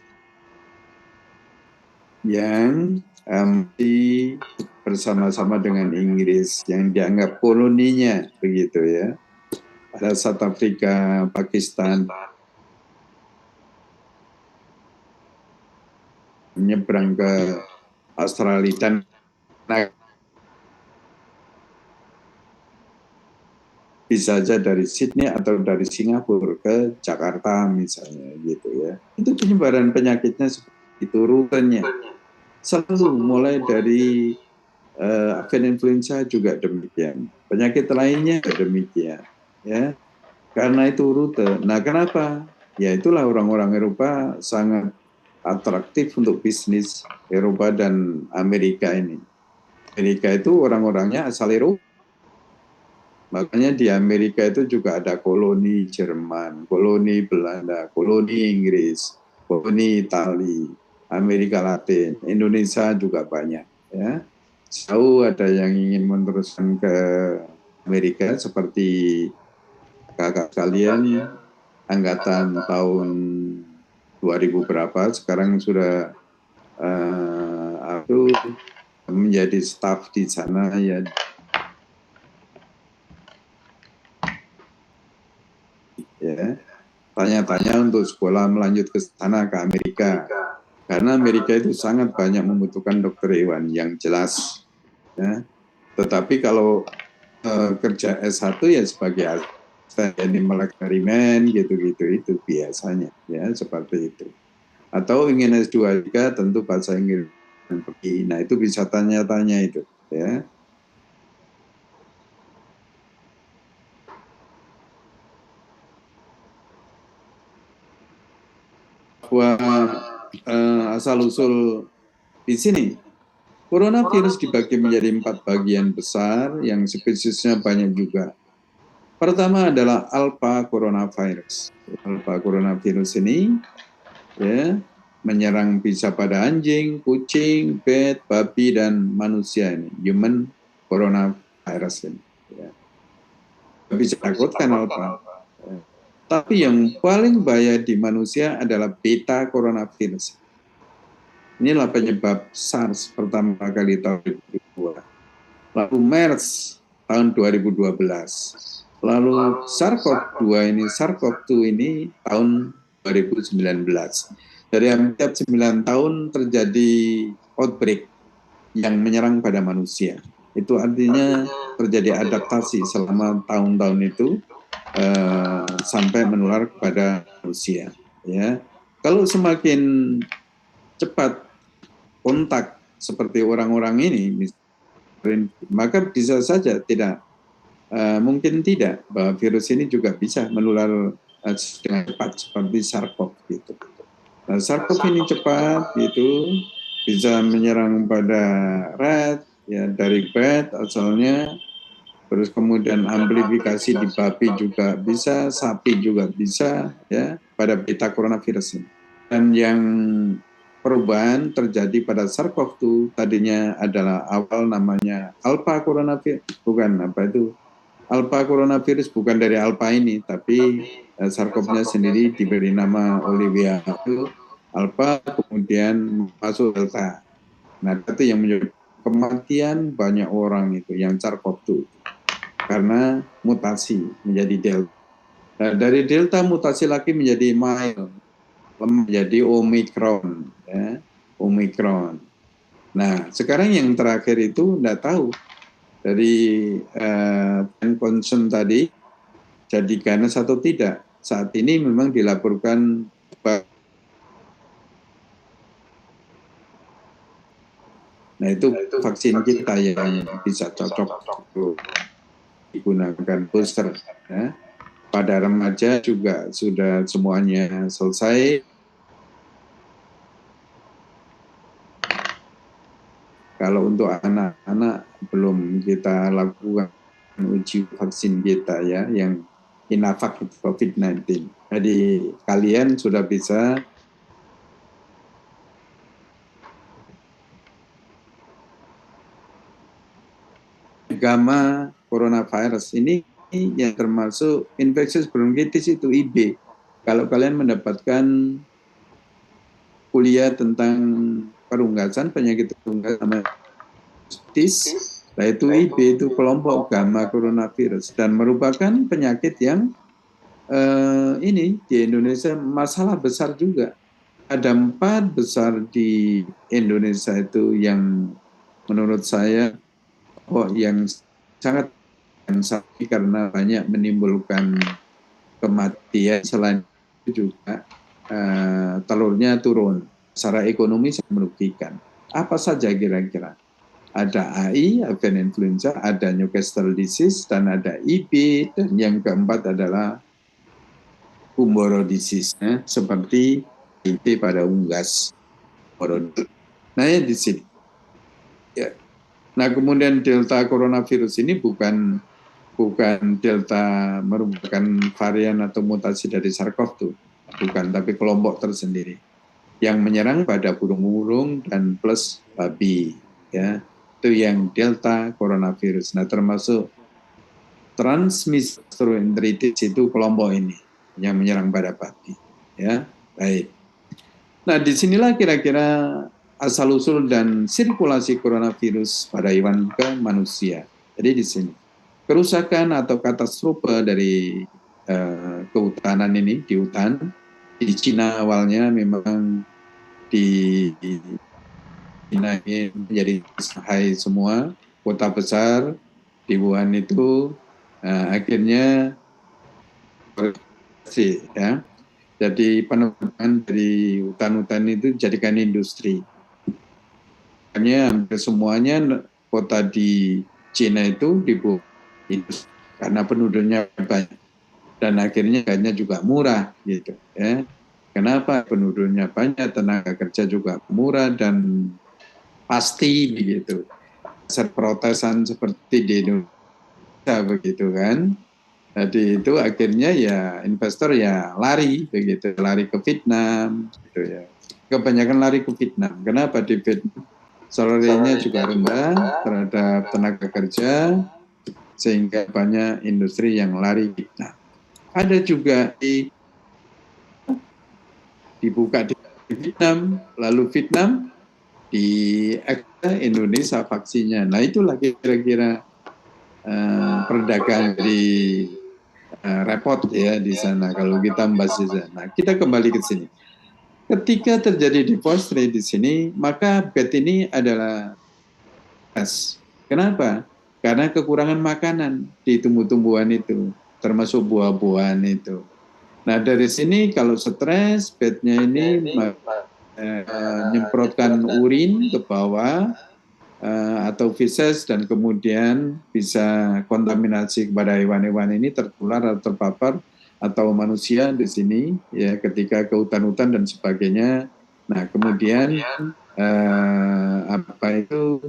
yang bersama-sama dengan Inggris yang dianggap koloninya begitu ya. Ada South Afrika, Pakistan, menyeberang ke Australia dan bisa saja dari Sydney atau dari Singapura ke Jakarta misalnya gitu ya. Itu penyebaran penyakitnya seperti itu rutenya. Selalu mulai dari avian influenza juga demikian. Penyakit lainnya demikian ya. Karena itu rute. Nah, kenapa? Ya itulah orang-orang Eropa sangat atraktif untuk bisnis Eropa dan Amerika ini. Amerika itu orang-orangnya asal Eropa. Makanya di Amerika itu juga ada koloni Jerman, koloni Belanda, koloni Inggris, koloni Itali, Amerika Latin, Indonesia juga banyak. Ya, tahu ada yang ingin meneruskan ke Amerika seperti kakak kalian angkatan tahun 2000 berapa, sekarang sudah menjadi staf di sana ya. Ya, tanya-tanya untuk sekolah melanjut ke sana ke Amerika, karena Amerika itu sangat banyak membutuhkan dokter hewan yang jelas. Ya. Tetapi kalau kerja S1 ya sebagai animal eksperimen gitu-gitu itu biasanya ya seperti itu. Atau ingin S2 juga tentu bahasa Inggris pergi. Nah itu bisa tanya-tanya itu ya. Bahwa asal-usul di sini, coronavirus dibagi menjadi 4 bagian besar yang spesiesnya banyak juga. Pertama adalah alpha coronavirus. Alpha coronavirus ini ya menyerang bisa pada anjing, kucing, bat, babi, dan manusia ini. Human coronavirus ini. Ya. Bisa takutkan alpha. Ya. Tapi yang paling bahaya di manusia adalah beta coronavirus. Inilah penyebab SARS pertama kali tahun 2002. Lalu MERS tahun 2012. Lalu SARS-CoV-2 ini tahun 2019. Dari hampir 9 tahun terjadi outbreak yang menyerang pada manusia. Itu artinya terjadi adaptasi selama tahun-tahun itu sampai menular kepada manusia. Ya, kalau semakin cepat kontak seperti orang-orang ini, maka bisa saja mungkin tidak bahwa virus ini juga bisa menular dengan cepat seperti SARS-CoV gitu. Nah, SARS-CoV ini cepat gitu bisa menyerang pada rat ya dari bat asalnya. Terus kemudian amplifikasi di babi juga bisa, sapi juga bisa, ya, pada beta coronavirus ini. Dan yang perubahan terjadi pada SARS-CoV-2 tadinya adalah awal namanya alpha coronavirus, bukan alpha coronavirus bukan dari alpha ini, tapi SARS-CoV-nya sendiri diberi nama oleh WHO alpha, kemudian masuk delta. Nah, itu yang menyebabkan kematian banyak orang itu yang SARS-CoV-2 karena mutasi menjadi delta. Nah, dari delta mutasi lagi menjadi menjadi omikron, ya, omikron. Nah, sekarang yang terakhir itu tidak tahu dari concern tadi jadi ganas atau tidak. Saat ini memang dilaporkan nah itu vaksin kita yang bisa cocok digunakan booster. Ya. Pada remaja juga sudah semuanya selesai. Kalau untuk anak-anak belum kita lakukan uji vaksin kita ya, yang Inavac COVID-19. Jadi kalian sudah bisa gamma coronavirus ini yang termasuk infeksius bronkitis itu IB. Kalau kalian mendapatkan kuliah tentang perunggasan, penyakit perunggasan namanya nah itu IB itu kelompok gamma coronavirus dan merupakan penyakit yang ini di Indonesia masalah besar juga. ada 4 besar di Indonesia itu yang menurut saya yang sangat sakit karena banyak menimbulkan kematian. Selain itu juga telurnya turun, secara ekonomi sangat merugikan. Apa saja kira-kira? Ada AI, avian influenza, ada Newcastle disease, dan ada IB, dan yang keempat adalah Gumboro disease, seperti IT pada unggas. Nah, ya di sini. Ya. Nah, kemudian Delta coronavirus ini bukan Delta merupakan varian atau mutasi dari SARS-CoV-2, bukan, tapi kelompok tersendiri yang menyerang pada burung-burung dan plus babi, ya. Itu yang Delta coronavirus. Nah, termasuk transmisi gastroenteritis itu kelompok ini yang menyerang pada babi, ya. Baik. Nah, disinilah kira-kira asal-usul dan sirkulasi coronavirus pada hewan ke manusia. Jadi di sini kerusakan atau katastrofe dari kehutanan ini di hutan di Cina awalnya memang di China ini menjadi Shanghai semua, kota besar di Wuhan itu akhirnya ya. Jadi penebangan dari hutan-hutan itu dijadikan industri. Hanya hampir semuanya kota di Cina itu dibuat industri karena penduduknya banyak dan akhirnya juga murah gitu ya. Kenapa penduduknya banyak, tenaga kerja juga murah dan pasti begitu. Protesan seperti di Indonesia begitu kan. Jadi itu akhirnya ya investor ya lari begitu, lari ke Vietnam gitu ya. Kebanyakan lari ke Vietnam. Kenapa di Vietnam? Salarinya juga rendah terhadap tenaga kerja sehingga banyak industri yang lari. Nah, ada juga dibuka di Vietnam, lalu Vietnam di Indonesia vaksinnya. Nah, itulah kira-kira perdagangan di repot ya di sana kalau kita membahas di sana. Nah, kita kembali ke sini. Ketika terjadi deforestasi di sini, maka bed ini adalah stres. Kenapa? Karena kekurangan makanan di tumbuh-tumbuhan itu, termasuk buah-buahan itu. Nah, dari sini kalau stres, bednya ini menyemprotkan urin ke bawah atau feces dan kemudian bisa kontaminasi kepada hewan-hewan ini, tertular atau terpapar atau manusia di sini ya ketika ke hutan-hutan dan sebagainya. Nah, kemudian apa itu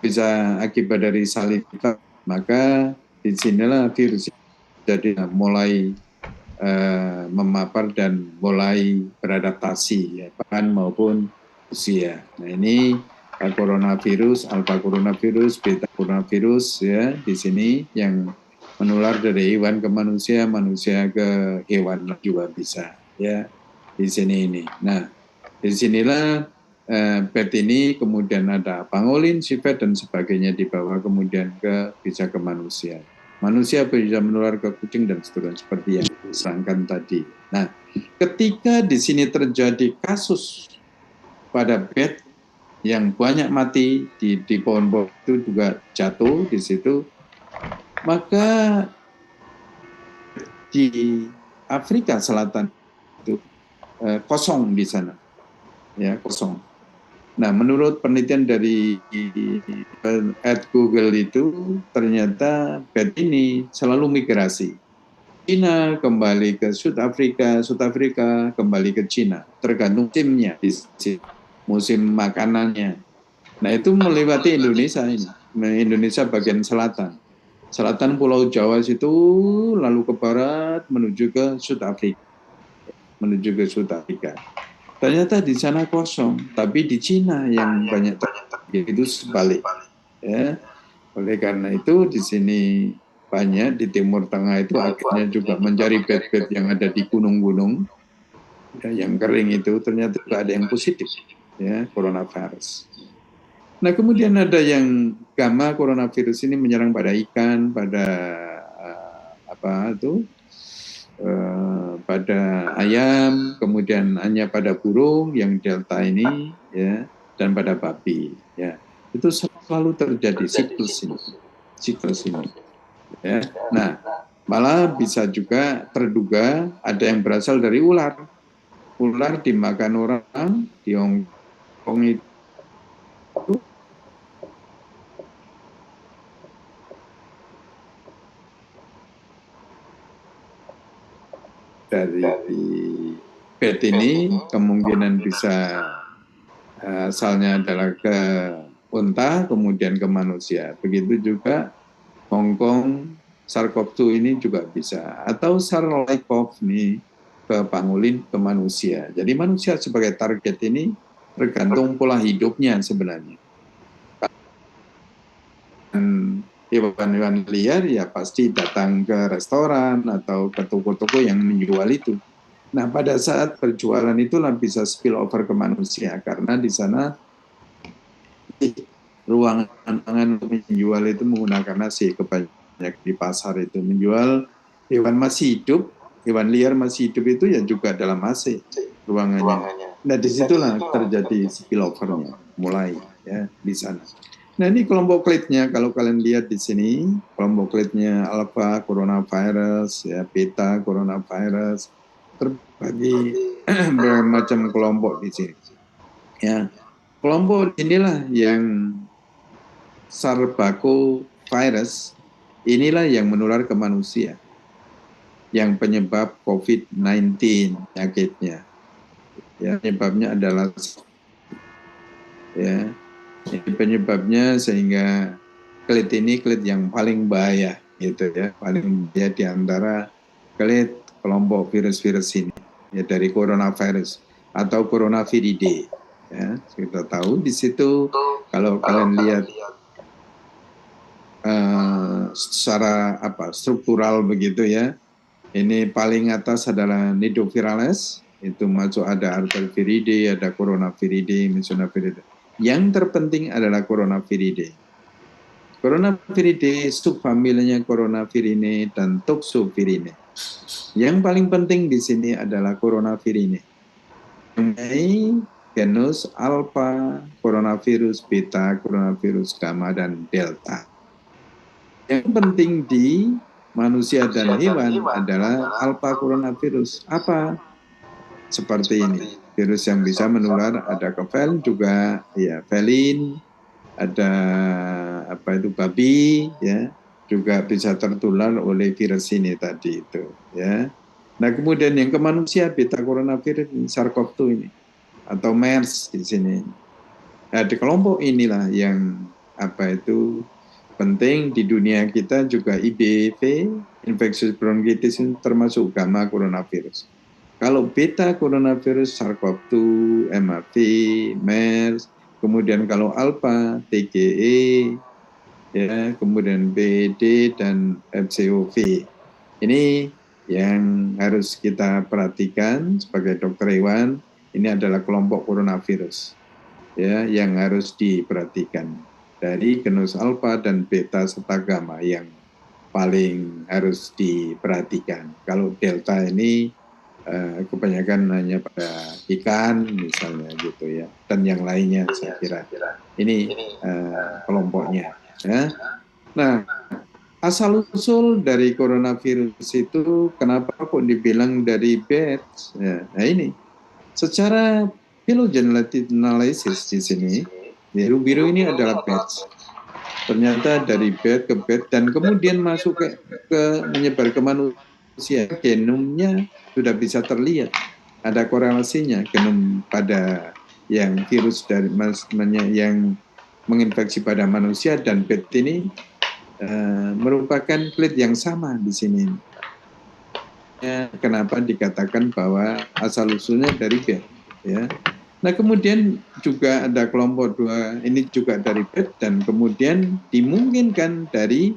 bisa akibat dari salinitas, maka disinilah virus jadi mulai memapar dan mulai beradaptasi ya, bahan maupun usia. Nah, ini coronavirus, alpha coronavirus, beta coronavirus ya di sini yang menular dari hewan ke manusia, manusia ke hewan juga bisa ya di sini ini. Nah, disinilah PET ini kemudian ada pangolin, sifat dan sebagainya dibawa kemudian bisa ke manusia. Manusia bisa menular ke kucing dan seterusnya seperti yang disangkan tadi. Nah, ketika di sini terjadi kasus pada PET yang banyak mati di pohon-pohon itu juga jatuh di situ, maka di Afrika Selatan itu kosong di sana, ya kosong. Nah, menurut penelitian dari Google itu ternyata bed ini selalu migrasi. Cina kembali ke South Afrika kembali ke Cina, tergantung musimnya, musim makanannya. Nah, itu melewati Indonesia ini, Indonesia bagian selatan. Selatan Pulau Jawa situ, lalu ke barat menuju ke South Afrika. Ternyata di sana kosong, tapi di Cina yang banyak itu sebalik. Ya. Oleh karena itu di sini banyak di Timur Tengah itu akhirnya juga mencari bed-bed yang ada di gunung-gunung ya, yang kering itu ternyata juga ada yang positif ya coronavirus. Nah, kemudian ada yang gamma coronavirus ini menyerang pada ikan, pada pada ayam, kemudian hanya pada burung yang delta ini, ya, dan pada babi, ya. Itu selalu terjadi siklus ini, ya. Nah, malah bisa juga terduga ada yang berasal dari ular. Ular dimakan orang di Hong Kong itu dari bed ini kemungkinan bisa asalnya adalah ke unta, kemudian ke manusia. Begitu juga Hong Kong, SARS-CoV-2 ini juga bisa. Atau SARS-CoV nih ke pangolin, ke manusia. Jadi manusia sebagai target ini tergantung pola hidupnya sebenarnya. Hewan-hewan liar ya pasti datang ke restoran atau ke toko-toko yang menjual itu. Nah, pada saat berjualan itulah bisa spill over ke manusia karena di sana ruangan untuk menjual itu menggunakan AC. Kebanyakan di pasar itu menjual hewan masih hidup, hewan liar masih hidup itu ya juga dalam AC ruangannya. Nah, disitulah terjadi spillover-nya mulai ya di sana. Nah, ini kelompok klitnya kalau kalian lihat di sini, kelompok klitnya alpha coronavirus, ya beta coronavirus, terbagi bermacam kelompok di sini. Ya, kelompok inilah yang Sarbaco-virus, inilah yang menular ke manusia, yang penyebab COVID-19 penyakitnya. Ya, penyebabnya adalah ya, ini penyebabnya sehingga klit ini klit yang paling bahaya gitu ya, paling bahaya di antara klit kelompok virus-virus ini ya dari coronavirus atau coronaviridae ya. Kita tahu di situ kalau kalian lihat secara struktural begitu ya. Ini paling atas adalah Nidovirales, itu masuk ada Arterviridae, ada Coronaviridae, Misonaviridae. Yang terpenting adalah Coronaviridae. Coronaviridae subfamilianya Coronavirinae dan Toxovirinae. Yang paling penting di sini adalah Coronavirinae. Genus alpha, coronavirus beta, coronavirus gamma, dan delta. Yang penting di manusia dan hewan adalah alpha coronavirus. Apa? Seperti ini. Virus yang bisa menular ada ke felin juga, ya felin, ada babi, ya juga bisa tertular oleh virus ini tadi itu, ya. Nah kemudian yang ke manusia beta coronavirus SARS-CoV-2 ini atau MERS di sini. Nah, di kelompok inilah yang penting di dunia kita juga IBV, infectious bronchitis termasuk gamma coronavirus. Kalau beta coronavirus, SARS-CoV-2, MAV, MERS, kemudian kalau alpha, TGE, ya, kemudian BD dan FCOV. Ini yang harus kita perhatikan sebagai dokter hewan. Ini adalah kelompok coronavirus, ya, yang harus diperhatikan. Dari genus alpha dan beta serta gamma yang paling harus diperhatikan. Kalau delta ini kebanyakan hanya pada ikan misalnya gitu ya, dan yang lainnya saya kira ini kelompoknya. Ya. Nah, asal usul dari coronavirus itu kenapa kok dibilang dari bats? Ya, nah ini secara phylogenetic analysis di sini biru-biru ini adalah bats. Ternyata dari bat ke bat dan kemudian masuk ke menyebar ke manusia, genomnya sudah bisa terlihat. Ada korelasinya genom pada yang virus dari yang menginfeksi pada manusia dan bat ini merupakan klit yang sama di sini. Kenapa dikatakan bahwa asal usulnya dari bat, ya. Nah kemudian juga ada kelompok dua ini juga dari bat dan kemudian dimungkinkan dari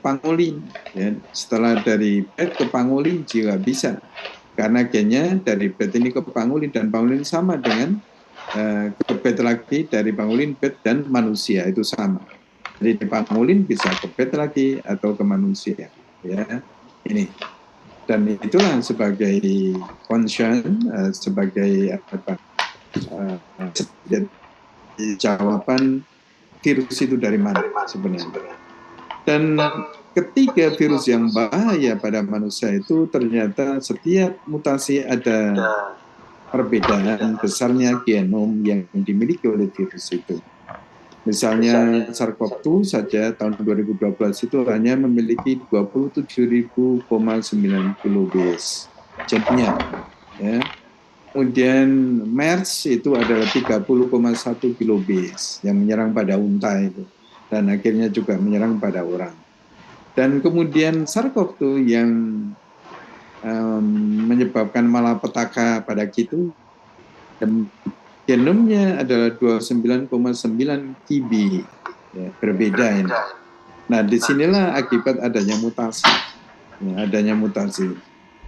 pangolin. Ya. Setelah dari bat ke pangolin juga bisa karena gennya dari bat ini ke pangolin dan pangolin sama dengan ke bat lagi dari pangolin bat dan manusia itu sama. Jadi di pangolin bisa ke bat lagi atau ke manusia. Ya ini. Dan itulah sebagai concern, sebagai jawaban virus itu dari mana sebenarnya. Dan ketiga virus yang bahaya pada manusia itu ternyata setiap mutasi ada perbedaan besarnya genom yang dimiliki oleh virus itu. Misalnya SARS-CoV-2 saja tahun 2012 itu hanya memiliki 27.000,9 kilobase gennya. Ya. Kemudian MERS itu adalah 30,1 kilobase yang menyerang pada unta itu. Dan akhirnya juga menyerang pada orang. Dan kemudian SARS-CoV-2 yang menyebabkan malapetaka pada kita, dan genomnya adalah 29,9 KB, ya, berbeda ini. Nah, disinilah akibat adanya mutasi. Ya, adanya mutasi.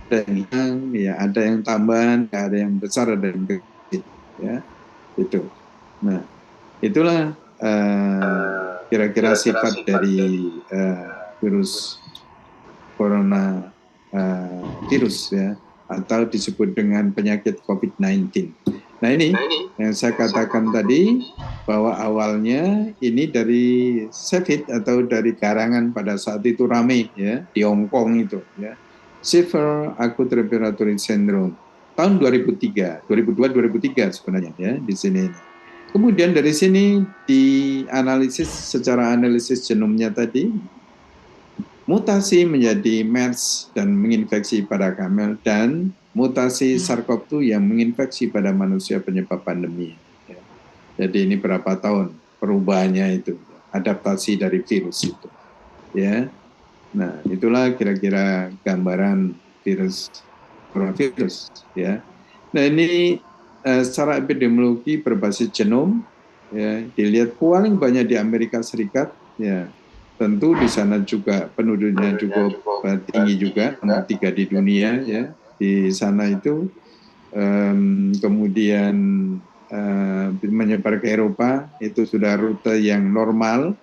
Ada yang hilang, ya, ada yang tambahan, ada yang besar, ada yang kecil. Ya, itu. Nah, itulah kira-kira sifat dari virus corona virus, ya, atau disebut dengan penyakit COVID-19. Nah ini yang saya katakan tadi, bahwa awalnya ini dari Severe atau dari karangan pada saat itu ramai, ya, di Hong Kong itu, ya, Severe Acute Respiratory Syndrome tahun 2002-2003 sebenarnya, ya, di sini. Kemudian dari sini dianalisis secara analisis genomnya tadi, mutasi menjadi MERS dan menginfeksi pada kamel, dan mutasi SARS-CoV-2 yang menginfeksi pada manusia penyebab pandemi. Jadi ini berapa tahun perubahannya itu, adaptasi dari virus itu. Ya, nah itulah kira-kira gambaran virus coronavirus. Ya, nah ini secara epidemiologi berbasis genom. Ya, dilihat paling banyak di Amerika Serikat. Ya, tentu di sana juga penduduknya cukup tinggi juga, nomor 3 di dunia, ya, di sana itu. Kemudian menyebar ke Eropa, itu sudah rute yang normal.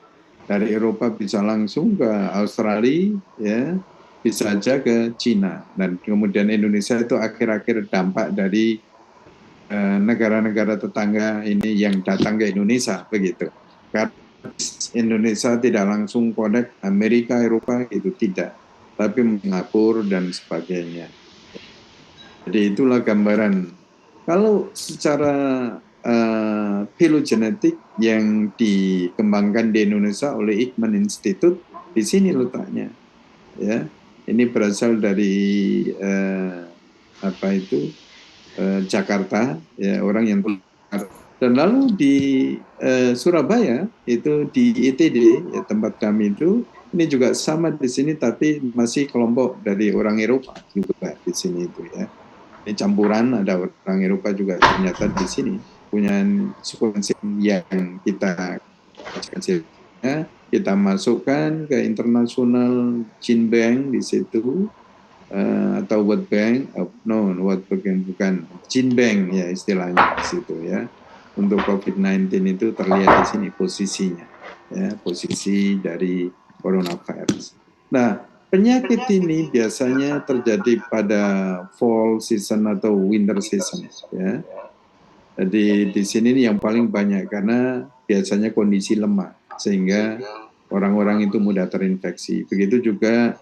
Dari Eropa bisa langsung ke Australia, ya, bisa aja ke Cina. Dan kemudian Indonesia itu akhir-akhir dampak dari negara-negara tetangga ini yang datang ke Indonesia, begitu. Karena Indonesia tidak langsung connect Amerika, Eropa, itu tidak, tapi Singapura dan sebagainya. Jadi itulah gambaran. Kalau secara filogenetik yang dikembangkan di Indonesia oleh Eijkman Institute, di sini letaknya. Ya, ini berasal dari Jakarta, ya, orang yang. Dan lalu di Surabaya itu di ITD, ya, tempat kami itu, ini juga sama di sini, tapi masih kelompok dari orang Eropa juga di sini itu, ya. Ini campuran, ada orang Eropa juga ternyata di sini punya sequencing yang kita masukkan ke internasional Gene Bank di situ, atau World Bank, World Bank bukan, Gene Bank, ya, istilahnya di situ, ya. Untuk COVID-19 itu terlihat di sini posisinya, ya, posisi dari coronavirus. Nah, penyakit ini biasanya terjadi pada fall season atau winter season, ya. Jadi di sini yang paling banyak karena biasanya kondisi lemah sehingga orang-orang itu mudah terinfeksi. Begitu juga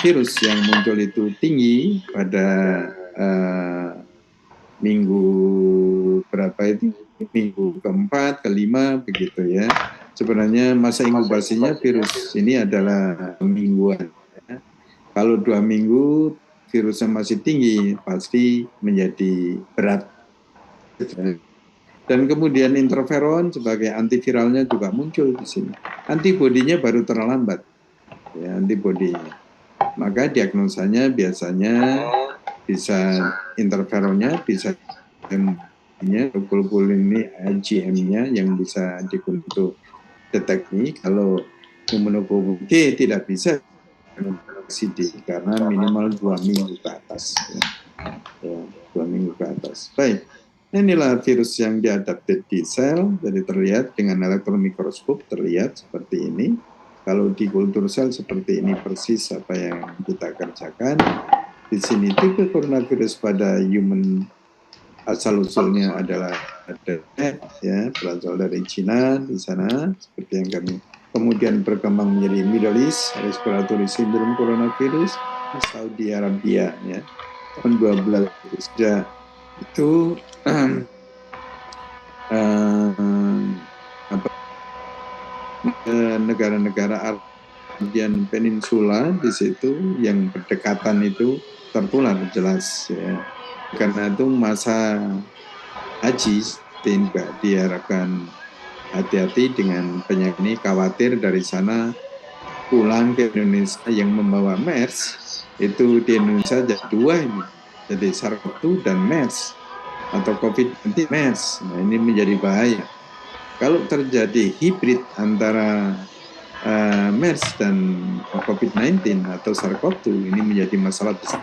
virus yang muncul itu tinggi pada minggu berapa itu? Minggu keempat, kelima, begitu, ya. Sebenarnya masa inkubasinya virus ini adalah mingguan. Ya. Kalau 2 minggu virusnya masih tinggi, pasti menjadi berat. Dan kemudian interferon sebagai antiviralnya juga muncul di sini. Antibodinya baru terlambat, ya, antibodinya. Maka diagnosanya biasanya bisa interferonnya, bisa globulin ini IgM-nya yang bisa untuk deteksi. Kalau imunoglobulin G tidak bisa CD karena minimal 2 minggu ke atas, ya, 2 minggu ke atas. Baik, inilah virus yang diadapted di sel. Jadi terlihat dengan elektron mikroskop, terlihat seperti ini. Kalau di kultur sel seperti ini persis apa yang kita kerjakan. di sini tipe coronavirus pada human asal usulnya adalah ya, berasal dari Cina di sana seperti yang kami kemudian berkembang menjadi Middle East Respiratory Syndrome coronavirus di Saudi Arabia ya tahun 12 sudah itu negara-negara Arabian Peninsula di situ yang berdekatan itu tertular jelas ya. Karena itu masa haji tidak diharapkan hati-hati dengan penyakit ini, khawatir dari sana pulang ke Indonesia yang membawa MERS itu di Indonesia jadi dua ini, jadi SARS-CoV-2 dan MERS atau COVID-19 MERS. Nah ini menjadi bahaya. Kalau terjadi hibrid antara MERS dan COVID-19 atau SARS-CoV-2 ini menjadi masalah besar.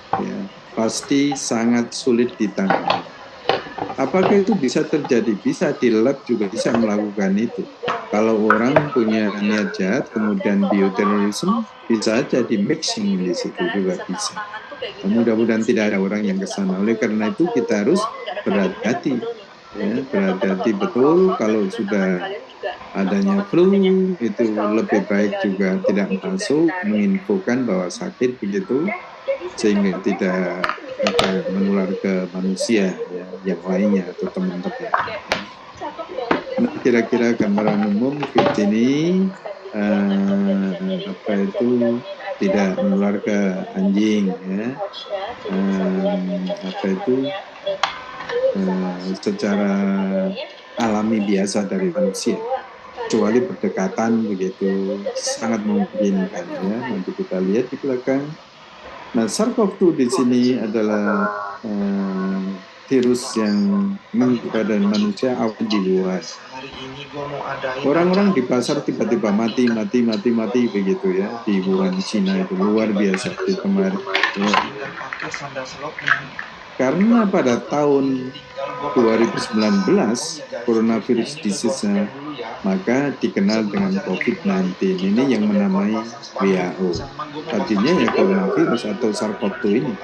Ya, pasti sangat sulit ditangani. Apakah itu bisa terjadi? Bisa, di lab juga bisa melakukan itu. Kalau orang punya niat jahat, kemudian bioterorisme, bisa aja di mixing di situ juga bisa. Mudah-mudahan tidak ada orang yang ke sana. Oleh karena itu kita harus berhati-hati. Ya, berhati-hati betul kalau sudah adanya flu, itu lebih baik juga tidak masuk, menginfokan bahwa sakit begitu, sehingga tidak menular ke manusia ya, yang lainnya atau teman-teman. Nah, kira-kira gambaran umum virus ini tidak menular ke anjing ya, secara alami biasa dari manusia, kecuali berdekatan begitu sangat memungkinkan ya. Nanti kita lihat di belakang. Nah, SARS-CoV-2 di sini adalah virus yang mengikuti badan manusia awal di luar. Orang-orang di pasar tiba-tiba mati begitu ya di Wuhan, Cina itu luar biasa di kemarin. Ya. Karena pada tahun 2019 coronavirus disease-nya maka dikenal dengan COVID-19 ini yang menamai WHO. Tadinya ya coronavirus atau SARS-CoV-2 ini.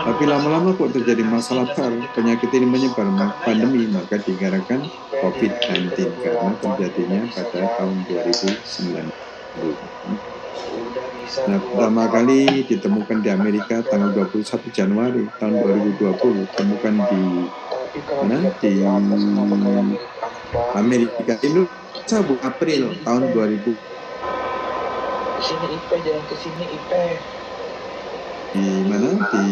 Tapi lama-lama kok terjadi masalah besar, penyakit ini menyebar pandemi, maka dikatakan COVID-19 karena terjadinya pada tahun 2009. Nah, pertama kali ditemukan di Amerika tanggal 21 Januari tahun 2020, ditemukan di mana? Di Amerika. Indonesia April tahun 2000. Kesini IP, jangan kesini IP. Di mana? Di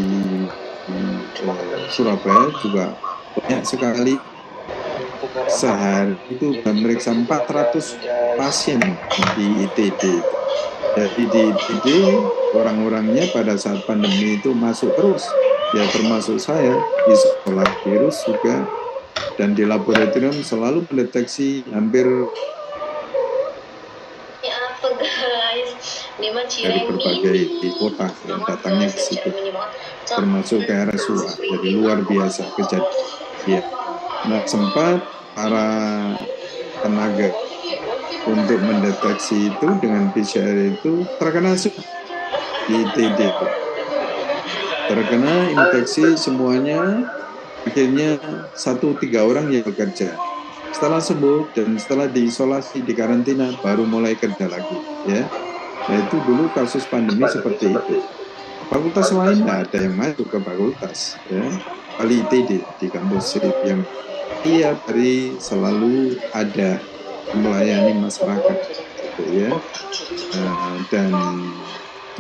Surabaya juga banyak sekali. Sehari itu memeriksa 400 pasien di ITD. Jadi di ITD orang-orangnya pada saat pandemi itu masuk terus. Ya termasuk saya di sekolah virus juga. Dan di laboratorium selalu mendeteksi hampir dari berbagai kota yang datangnya ke situ, termasuk ke RSUA. Jadi luar biasa kejadian. Nah, sempat para tenaga untuk mendeteksi itu dengan PCR itu terkena di ITD itu. Terkena infeksi semuanya, akhirnya 1-3 orang yang bekerja. Setelah sembuh dan setelah diisolasi di karantina baru mulai kerja lagi ya. Nah itu dulu kasus pandemi seperti itu. Fakultas lain tidak ada yang masuk ke fakultas ya. Kali ITD di kampus SIP yang tiap hari selalu ada melayani masyarakat gitu ya. Dan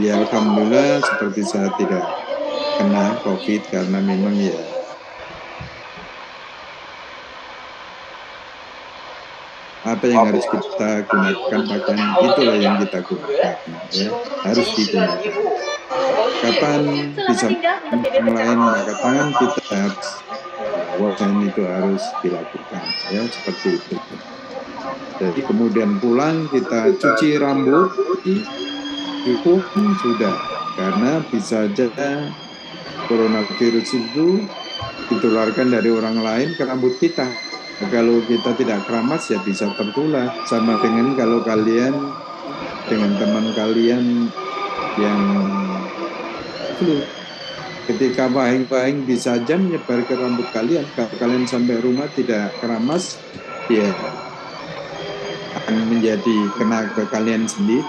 ya alhamdulillah seperti saya tidak kena COVID karena memang ya apa yang harus kita gunakan pakaian itulah yang kita gunakan ya, harus digunakan. Kapan bisa lain maka tangan kita harus wajan itu harus dilakukan ya seperti itu. Jadi kemudian pulang kita cuci rambut cukup sudah, karena bisa saja coronavirus itu ditularkan dari orang lain ke rambut kita. Kalau kita tidak keramas ya bisa tertular. Sama dengan kalau kalian dengan teman kalian yang flu. Ketika pahing-pahing bisa saja menyebar ke rambut kalian, kalau kalian sampai rumah tidak keramas, ya akan menjadi kena ke kalian sendiri.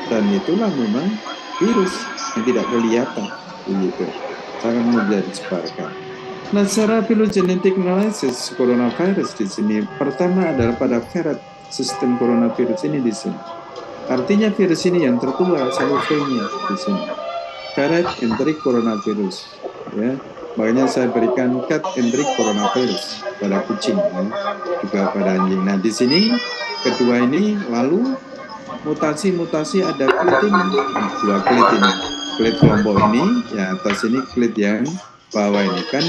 Dan itulah memang virus yang tidak kelihatan, begitu. Sangat mudah disebarkan. Nah, secara phylogenetic analysis coronavirus di sini, pertama adalah pada ferret sistem coronavirus ini di sini. Artinya virus ini yang tertua, salivenya di sini. Ferret enteric coronavirus, ya. Makanya saya berikan cat enteric coronavirus pada kucing, ya. Juga pada anjing. Nah, di sini kedua ini lalu mutasi-mutasi ada klit ini, dua klit ini, klit kelompok ini, ya atas ini klit yang bawah ini kan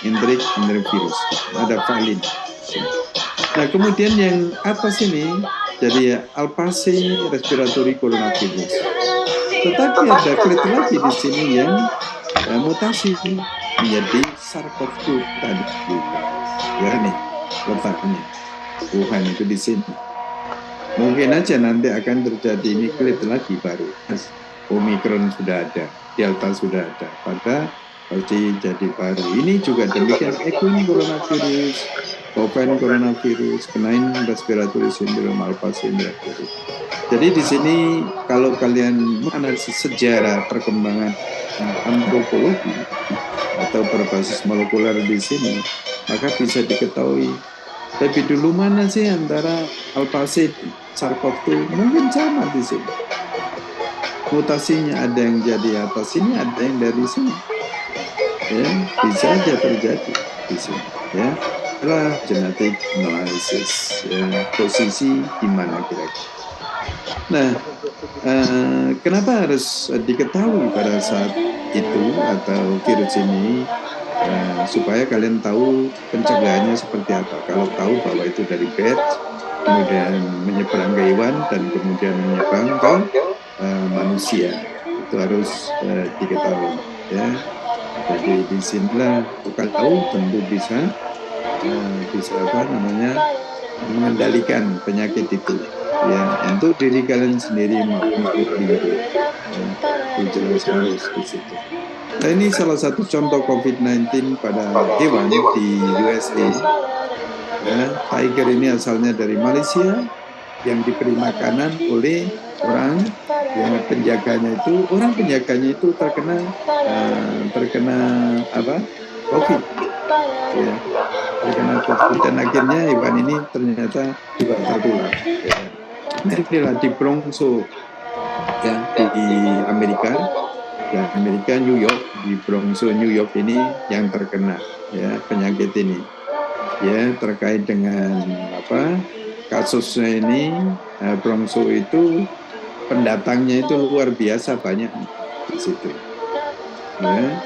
enteric virus, ada valin. Nah, kemudian yang atas ini jadi Alphaceae respiratory coronavirus. Tetapi ada klit lagi di sini yang mutasi menjadi SARS-CoV-2 tadi. Ya nih letaknya. Wuhan itu di sini. Mungkin aja nanti akan terjadi ini klit lagi baru. Omicron sudah ada, Delta sudah ada. Pada pasti jadi baru. Ini juga demikian equine coronavirus, Open coronavirus, Canine respiratory syndrome, Alphaceae respiratory. Jadi di sini kalau kalian menganalisis sejarah perkembangan antropologi atau berbasis molekuler di sini, maka bisa diketahui lebih dulu mana sih antara Alphaceae SARS-CoV-2 mungkin sama di sini. Mutasinya ada yang jadi atas sini, ada yang dari sini. Ya, bisa aja terjadi di sini. Ya, itulah genetic analysis. Ya, posisi di mana kira-kira. Nah, kenapa harus diketahui pada saat itu atau virus ini supaya kalian tahu pencegahannya seperti apa. Kalau tahu bahwa itu dari bat, kemudian menyeberang ke hewan dan kemudian menyeberang ke manusia, itu harus diketahui. Ya, jadi di sinilah bukan tahu tentu bisa mengendalikan penyakit itu. Ya, untuk diri kalian sendiri maupun lingkungan. Itu jelas harus di situ. Nah, ini salah satu contoh COVID-19 pada hewan di USA. Ya, tiger ini asalnya dari Malaysia yang diberi makanan oleh orang yang penjaganya itu terkena COVID. Ya, terkena COVID dan akhirnya hewan ini ternyata juga tertular. Ya. Nah, inilah di Bronxo, ya, di Amerika, New York, di Bronxo, New York ini yang terkena ya penyakit ini, ya terkait dengan kasusnya ini. Bronxo itu pendatangnya itu luar biasa banyak di situ, ya.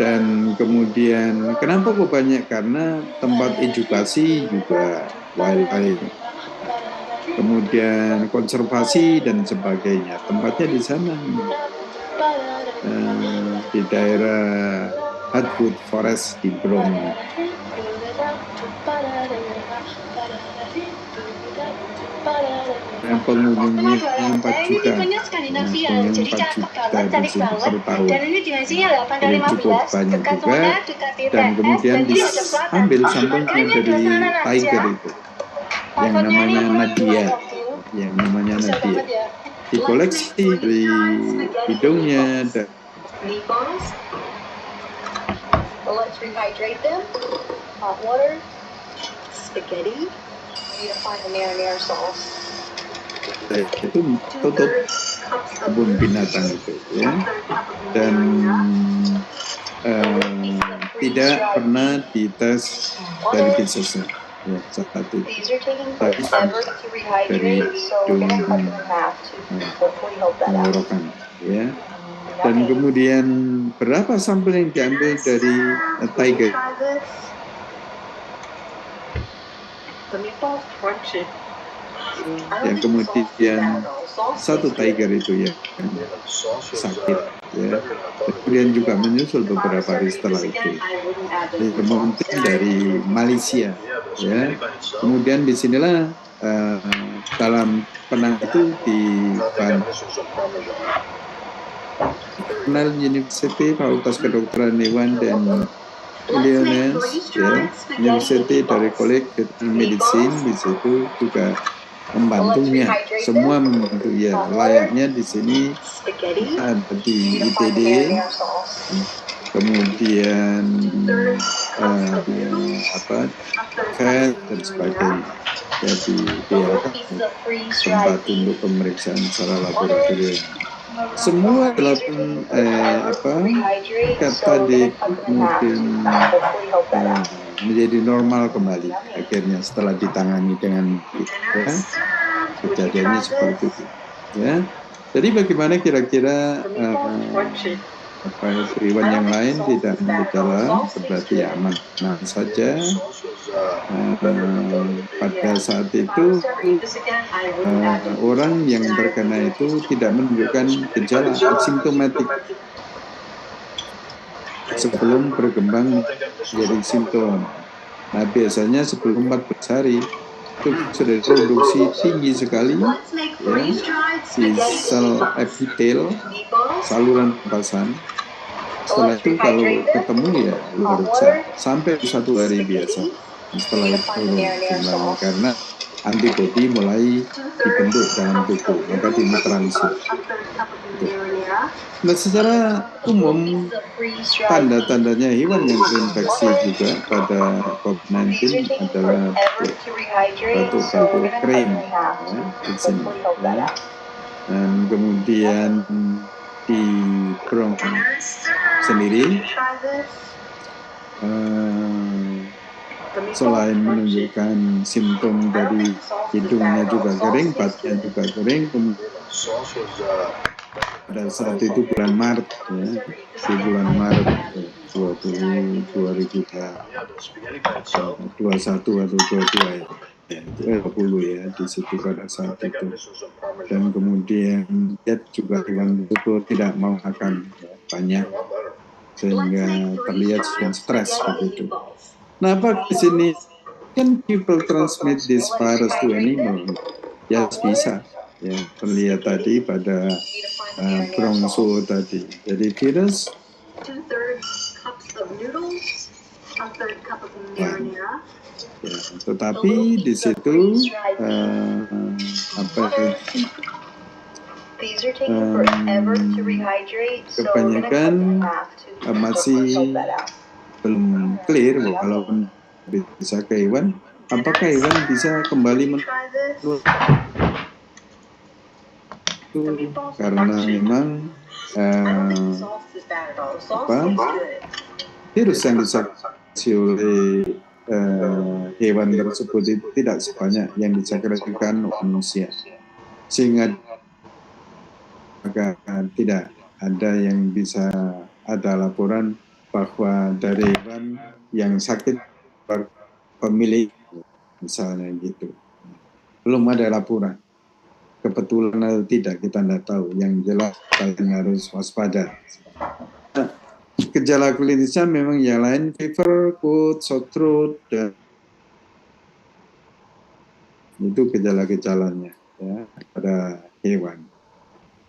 Dan kemudian kenapa kok banyak? Karena tempat edukasi juga wildlife, kemudian konservasi dan sebagainya, tempatnya di sana, di daerah Hardwood Forest di Bronx. Yang pengunjungnya 4 juta, pengunjung 4 juta di sini per tahun. Jadi cukup banyak juga. Dan kemudian diambil sampelnya dari tiger itu, yang namanya Nadia, dikoleksi dari hidungnya dan let's rehydrate them. Hot water, spaghetti. We need to find a marinara sauce. Itu tutup kebun binatang itu, ya. Dan tidak pernah dites dari kisahnya. Ya, satu dari tenggorokan, ya. Dan kemudian berapa sampel yang diambil dari tiger? Yang kemudian satu tiger itu ya sakit, ya. Kemudian juga menyusul beberapa hari setelah itu. Kemudian dari Malaysia, ya. Kemudian disinilah dalam penang itu Cornell University, Fakultas Kedokteran Hewan dan Illinois, ya, University dari College Veterinary Medicine di situ juga membantunya, semua membantu ya. Layaknya di sini ada di ITD, kemudian vet dan sebagainya. Jadi dia tempat untuk pemeriksaan secara laboratorium. Semua dilakukan kata di kemudian menjadi normal kembali akhirnya setelah ditangani dengan ya, kejadiannya seperti itu ya. Jadi bagaimana kira-kira hewan yang lain tidak bergejala berarti aman saja. Pada saat itu orang yang terkena itu tidak menunjukkan gejala asimptomatik sebelum berkembang jadi simptom. Nah biasanya sebelum 14 hari itu sudah produksi tinggi sekali ya, di sel epitel, saluran pernapasan. Setelah itu kalau ketemu ya luar biasa sampai 1 hari biasa. Setelah itu turun jumlahnya karena antibodi mulai dibentuk dalam tubuh, maka dinetralisir. Nah, secara umum tanda-tandanya hewan yang terinfeksi juga pada COVID-19 adalah batuk-batuk kering ya, di sini, ya. Dan kemudian di bronk sendiri selain menunjukkan simptom dari hidungnya juga kering, batuknya juga kering. Pada saat itu bulan Maret ya, di bulan Maret 2021 atau 22 ya, 20 ya di situ pada saat itu. Dan kemudian dia juga hewan itu tidak mau makan ya, banyak sehingga terlihat sedang stres begitu. Nah, apa di sini kan people transmit this virus to animal? Ya bisa, ya terlihat tadi pada bronso tadi. Jadi virus. Ya, tetapi di situ kebanyakan masih belum clear walaupun bisa ke hewan, apakah hewan bisa kembali itu karena memang virus yang disakrasi oleh hewan tersebut itu tidak sebanyak yang disakrasikan manusia, sehingga tidak ada yang bisa ada laporan bahwa dari hewan yang sakit pemilik misalnya gitu, belum ada laporan. Kebetulan atau tidak kita tidak tahu, yang jelas kalian harus waspada. Nah, gejala klinisnya memang yang lain, fever, cold, sore throat, dan itu gejala-gejalanya ya, pada hewan.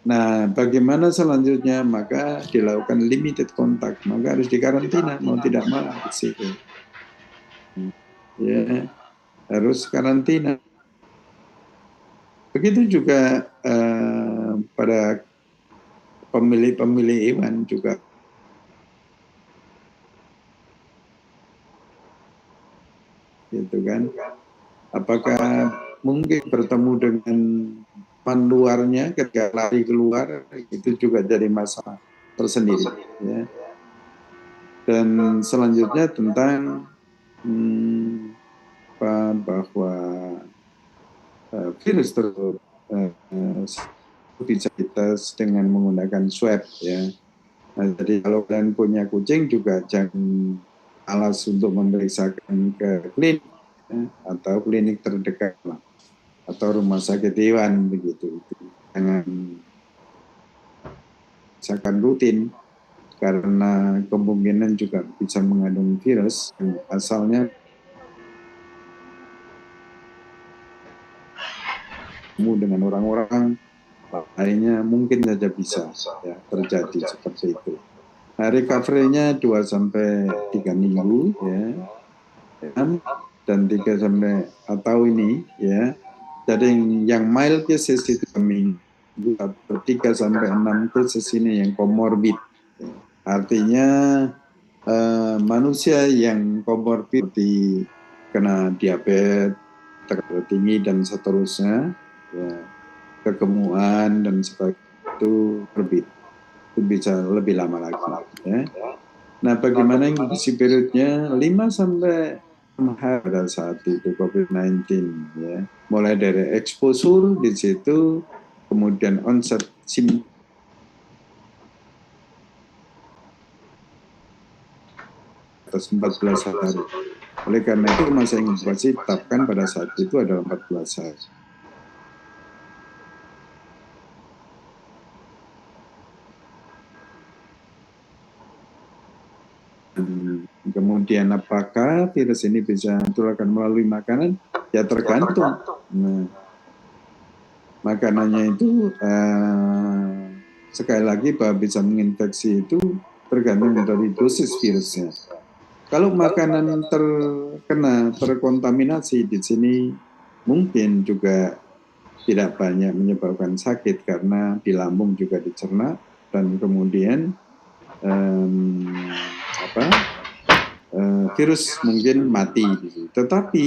Nah, bagaimana selanjutnya? Maka dilakukan limited contact, maka harus dikarantina mau tidak mau di situ. Ya, harus karantina. Begitu juga pada pemilik-pemilik hewan juga. Gitu kan? Apakah mungkin bertemu dengan pan luarnya ketika lari keluar, itu juga jadi masalah tersendiri ya. Dan selanjutnya tentang bahwa virus tersebut bisa dites dengan menggunakan swab ya. Nah, jadi kalau kalian punya kucing juga jangan alas untuk memeriksakan ke klinik ya, atau klinik terdekat lah, atau rumah sakit hewan begitu. Jangan misalkan rutin karena kemungkinan juga bisa mengandung virus yang asalnya dengan orang-orang lainnya mungkin saja bisa ya terjadi seperti itu. Nah, recovery-nya 2-3 minggu ya, dan 3 atau ini ya. Jadi yang mild cases itu minggu, 3-6 cases ini yang comorbid. Artinya manusia yang comorbid seperti kena diabetes, tekanan tinggi dan seterusnya, ya, kegemukan dan sebagainya itu terbit. Itu bisa lebih lama lagi. Ya. Nah, bagaimana incubation periodnya 5-6 hari pada saat itu COVID-19 ya. Mulai dari exposure di situ, kemudian onset simptom 14 hari. Oleh karena itu masa inkubasi ditetapkan pada saat itu adalah 14 hari. Kemudian apakah virus ini bisa ditularkan melalui makanan? Ya tergantung. Nah, makanannya itu sekali lagi bahwa bisa menginfeksi itu tergantung dari dosis virusnya. Kalau makanan terkontaminasi di sini mungkin juga tidak banyak menyebabkan sakit karena di lambung juga dicerna dan kemudian virus mungkin mati. Tetapi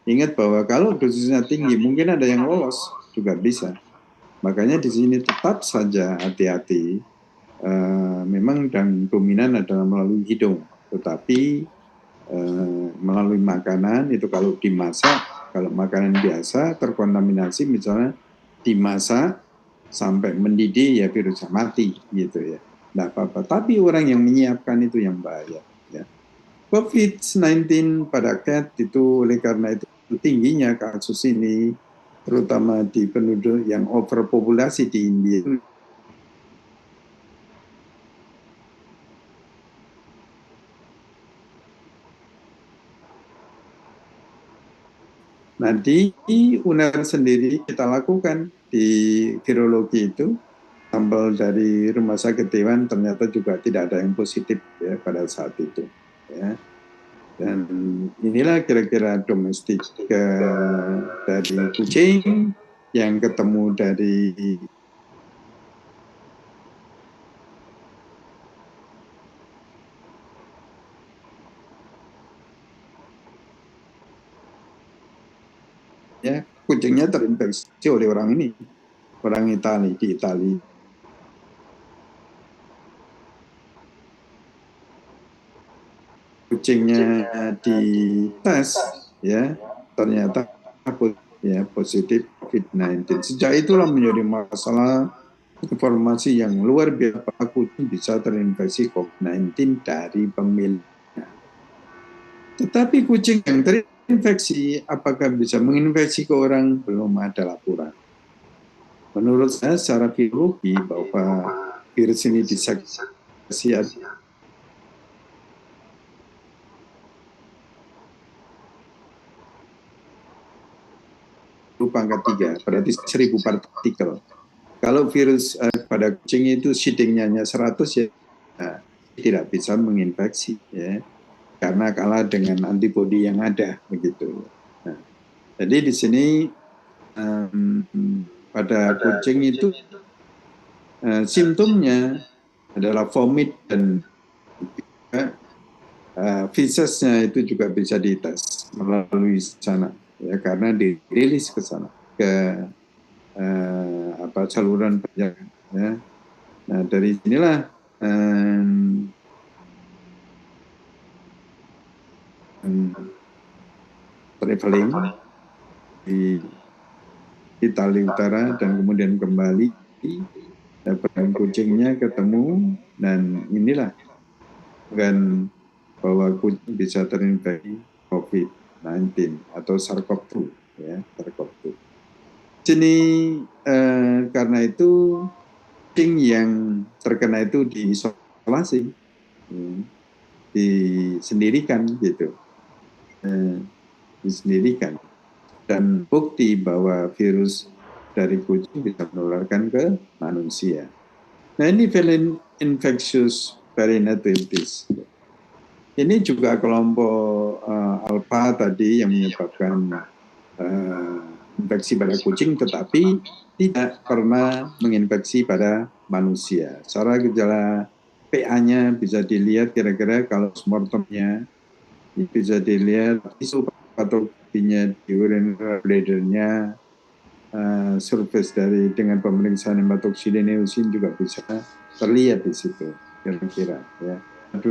ingat bahwa kalau dosisnya tinggi mungkin ada yang lolos juga bisa. Makanya di sini tetap saja hati-hati. Memang dan dominan adalah melalui hidung, tetapi melalui makanan itu kalau dimasak, kalau makanan biasa terkontaminasi misalnya dimasak sampai mendidih ya virusnya mati gitu ya, nggak apa-apa. Tapi orang yang menyiapkan itu yang bahaya. Ya. COVID-19 pada cat itu oleh karena itu tingginya kasus ini, terutama di penduduk yang overpopulasi di India. Nah di UNER sendiri kita lakukan di virologi itu sampel dari Rumah Sakit Dewan ternyata juga tidak ada yang positif ya pada saat itu. Ya. Dan inilah kira-kira domestik dari kucing yang ketemu dari ya kucingnya terinfeksi oleh orang ini, orang Itali di Itali. Kucingnya dites ya ternyata ya positif COVID-19. Sejak itulah menjadi masalah informasi yang luar biasa, kucing bisa terinfeksi COVID-19 dari pemiliknya. Tetapi kucing yang terinfeksi apakah bisa menginfeksi ke orang, belum ada laporan. Menurut saya secara biologi bahwa virus ini disekresi pangkat 3, berarti 1000 partikel. Kalau virus pada kucing itu sheddingnya hanya 100 ya tidak bisa menginfeksi ya, karena kalah dengan antibodi yang ada begitu. Nah, jadi di sini pada kucing itu simptomnya adalah vomit dan fesesnya itu juga bisa dites melalui sana ya, karena dirilis ke sana ke saluran pencernaan ya. Nah dari sinilah traveling di Italia Utara dan kemudian kembali dapat kucingnya ketemu dan inilah kan bahwa kucing bisa terinfeksi COVID-19 atau SARS-CoV-2 ya, SARS-CoV-2. Sini karena itu kucing yang terkena itu diisolasi, disendirikan gitu, disendirikan. Dan bukti bahwa virus dari kucing bisa menularkan ke manusia. Nah, ini feline infectious peritonitis. Ini juga kelompok alpha tadi yang menyebabkan infeksi pada kucing, tetapi tidak pernah menginfeksi pada manusia. Secara gejala PA-nya bisa dilihat kira-kira kalau mortemnya bisa dilihat histopatologinya di urinary bladder-nya, surface dari dengan pemeriksaan hematoxylin juga bisa terlihat di situ kira-kira ya.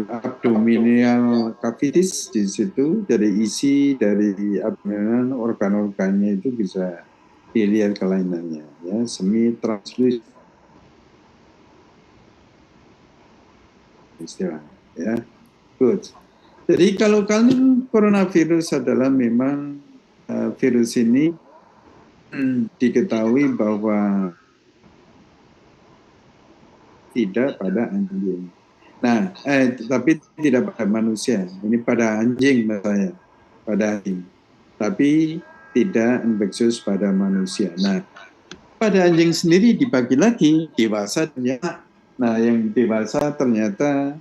Abdominal cavities di situ, jadi isi dari abdominal organ-organnya itu bisa dilihat kelainannya ya, semi translucent istilah ya. Good. Jadi kalau kalian coronavirus adalah memang virus ini diketahui bahwa tidak pada anjing. Nah, tapi tidak pada manusia. Ini pada anjing misalnya, pada anjing. Tapi tidak infeksius pada manusia. Nah, pada anjing sendiri dibagi lagi dewasa ternyata. Nah, yang dewasa ternyata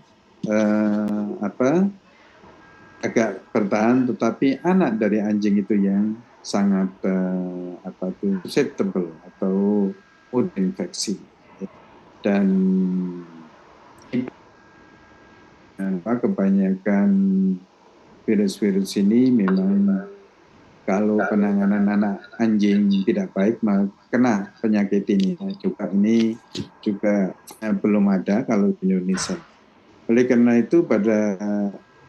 agak bertahan, tetapi anak dari anjing itu yang sangat susceptible atau mudah infeksi. Dan kebanyakan virus-virus ini memang kalau penanganan anak anjing tidak baik maka kena penyakit ini. Ini juga belum ada kalau di Indonesia. Oleh karena itu pada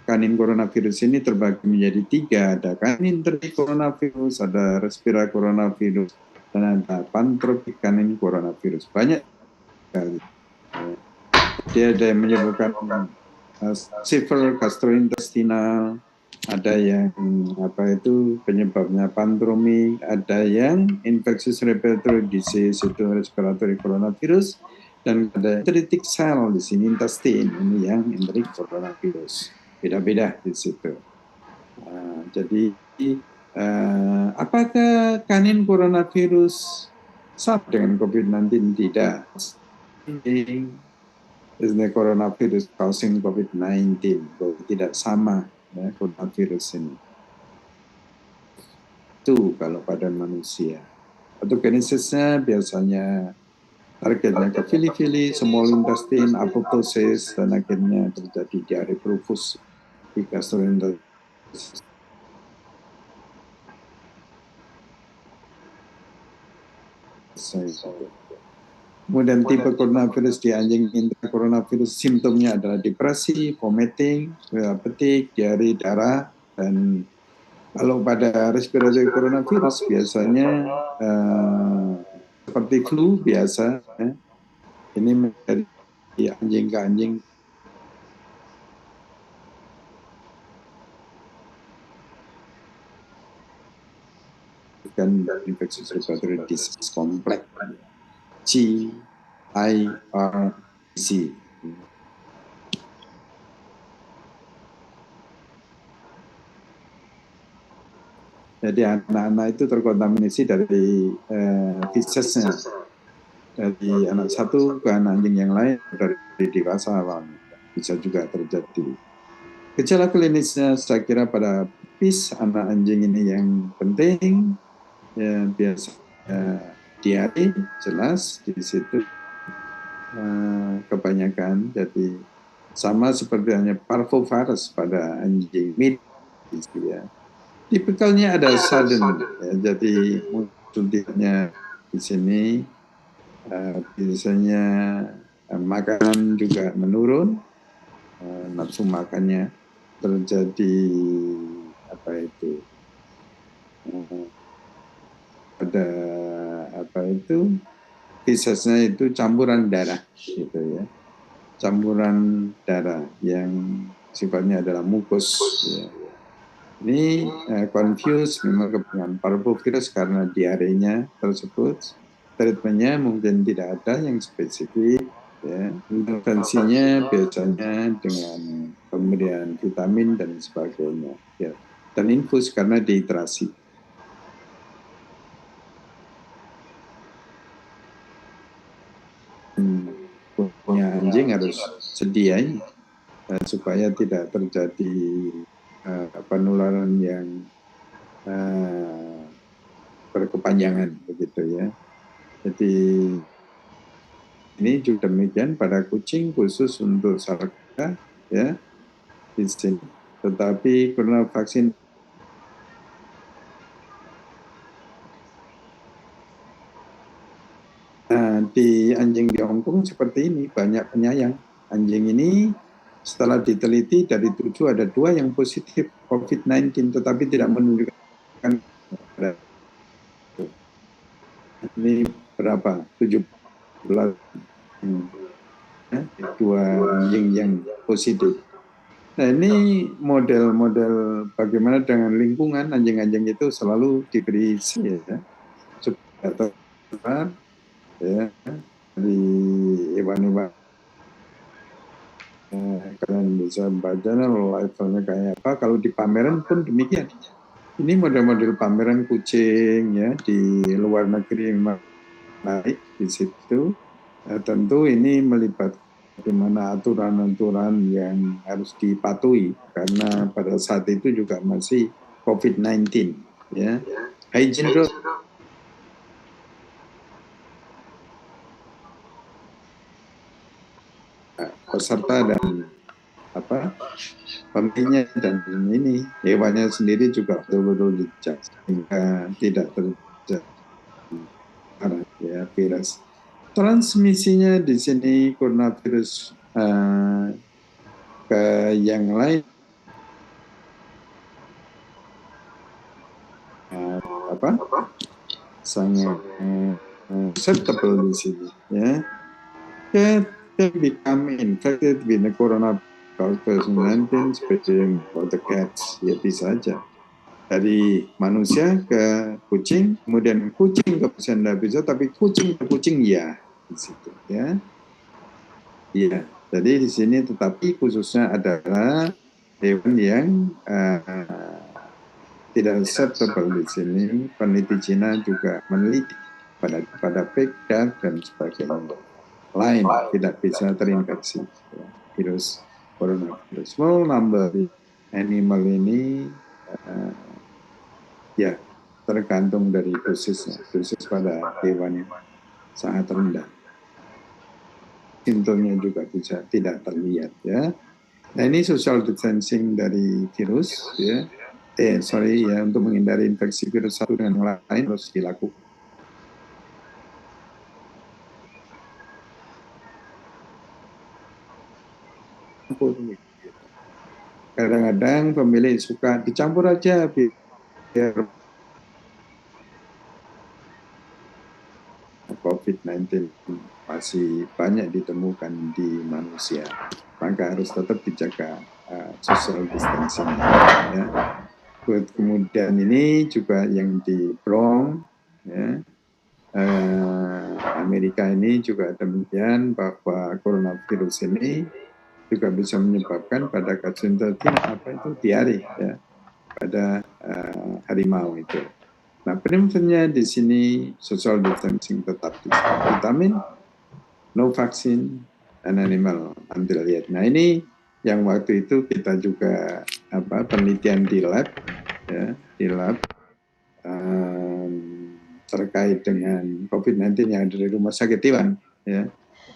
kanin coronavirus ini terbagi menjadi 3, ada kanin teri coronavirus, ada respira coronavirus, dan ada pantropik kanin coronavirus. Banyak sekali. Dia ada yang menyebabkan severe gastrointestinal, ada yang penyebabnya pandromic, ada yang infectious respiratory disease itu respiratory coronavirus, dan ada enteric cell di sini intestine, ini yang enteric coronavirus. Beda-beda di situ. Jadi apakah kanin coronavirus sama dengan COVID-19? Tidak. Is the coronavirus causing COVID-19? Tidak sama ya, coronavirus ini. Itu kalau pada manusia. Patogenesisnya biasanya targetnya ke fili-fili, small intestine, apoptosis, dan akhirnya terjadi diare profus di gastroenteritis. Kemudian tipe coronavirus di anjing coronavirus simptomnya adalah depresi, vomiting, fatigue, diare, darah, dan kalau pada respiratory coronavirus biasanya seperti flu biasa, ya. Ini menjadi anjing ke anjing dan infectious respiratory disease kompleks. GIRC. Jadi anak-anak itu terkontaminasi dari fesesnya, dari anak satu ke anak anjing yang lain, dari dewasa bisa juga terjadi. Gejala klinisnya saya kira pada anak anjing ini yang penting, ya biasa diare jelas di situ kebanyakan, jadi sama seperti hanya parvovirus pada anjing mid, ya. Tipikalnya ada sudden, ya, jadi munculnya di sini biasanya makanan juga menurun, nafsu makannya terjadi ada fesesnya itu campuran darah gitu ya, campuran darah yang sifatnya adalah mukus ya. Ini confuse memang dengan parvovirus karena diarenya tersebut. Treatmentnya mungkin tidak ada yang spesifik ya. Intervensinya biasanya dengan pemberian vitamin dan sebagainya ya. Dan infus karena dehidrasi. punya anjing harus sediain supaya tidak terjadi penularan yang berkepanjangan begitu ya. Jadi ini juga demikian pada kucing khusus untuk sarga ya di sini. Tetapi karena vaksin di anjing di Hongkong seperti ini, banyak penyayang. Anjing ini setelah diteliti dari 7 ada 2 yang positif COVID-19 tetapi tidak menunjukkan ini berapa? 17 ya, 2 anjing yang positif. Nah ini model-model bagaimana dengan lingkungan anjing-anjing itu selalu diberi ya, supaya tertular ya di hewan-hewan kalian bisa baca levelnya kayak apa. Kalau di pameran pun demikian. Ini model-model pameran kucing ya di luar negeri yang naik di situ. Tentu ini melibatkan bagaimana aturan-aturan yang harus dipatuhi karena pada saat itu juga masih COVID-19 ya. Hygiene rule peserta dan pemiliknya dan ini hewannya sendiri juga betul-betul dicek sehingga tidak terjadi ya virus. Transmisinya di sini coronavirus ke yang lain sangat susceptible di sini ya. Can become infected with the coronavirus 19 especially for the cats ya bisa aja dari manusia ke kucing kemudian kucing ke manusia tidak bisa tapi kucing ke kucing ya di situ ya iya jadi di sini tetapi khususnya adalah hewan yang tidak susceptible di sini peneliti Cina juga meneliti pada pig dan sebagainya lain tidak bisa terinfeksi ya, virus coronavirus. Small number animal ini ya tergantung dari dosisnya. Dosis pada hewan yang sangat rendah. Simptomnya juga bisa tidak terlihat ya. Nah ini social distancing dari virus ya. Untuk menghindari infeksi virus satu dengan yang lain harus dilakukan. Kadang-kadang pemilik suka dicampur aja biar COVID-19 masih banyak ditemukan di manusia, maka harus tetap dijaga social distancing. Ya. Kemudian ini juga yang di Bronx, ya, Amerika ini juga demikian bahwa coronavirus ini juga bisa menyebabkan pada kasus diare ya pada harimau itu. Nah, preventifnya di sini social distancing tetap vitamin, no vaksin, and animal until yet. Nah, ini yang waktu itu kita juga penelitian di lab ya, terkait dengan COVID-19 yang ada di rumah sakit Iwan ya.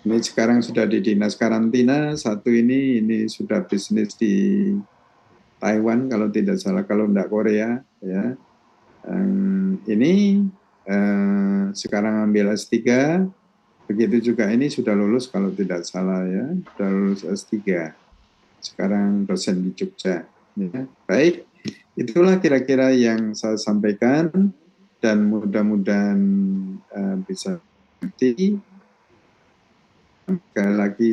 Ini sekarang sudah di dinas karantina, satu ini sudah bisnis di Taiwan kalau tidak salah, kalau tidak Korea ya. Ini sekarang ambil S3, begitu juga ini sudah lulus kalau tidak salah ya, sudah lulus S3. Sekarang dosen di Jogja. Ya. Baik, itulah kira-kira yang saya sampaikan dan mudah-mudahan bisa nanti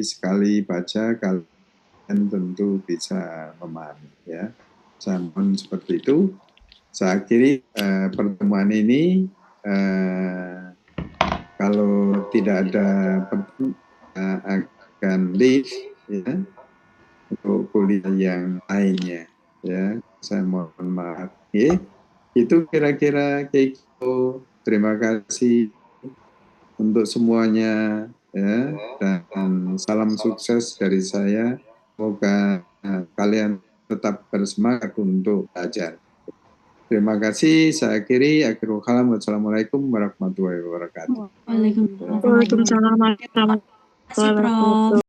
sekali baca kalian tentu bisa memahami ya. Namun seperti itu. Saya akhiri pertemuan ini kalau tidak ada akan leave ya untuk kuliah yang lainnya ya. Saya mohon maaf ya. Itu kira-kira kayak gitu. Terima kasih untuk semuanya ya dan Salam sukses dari saya. Semoga kalian tetap bersemangat untuk belajar. Terima kasih. Saya akhiri. Akhirul kalam. Wassalamualaikum warahmatullahi wabarakatuh. Waalaikumsalam warahmatullahi wabarakatuh.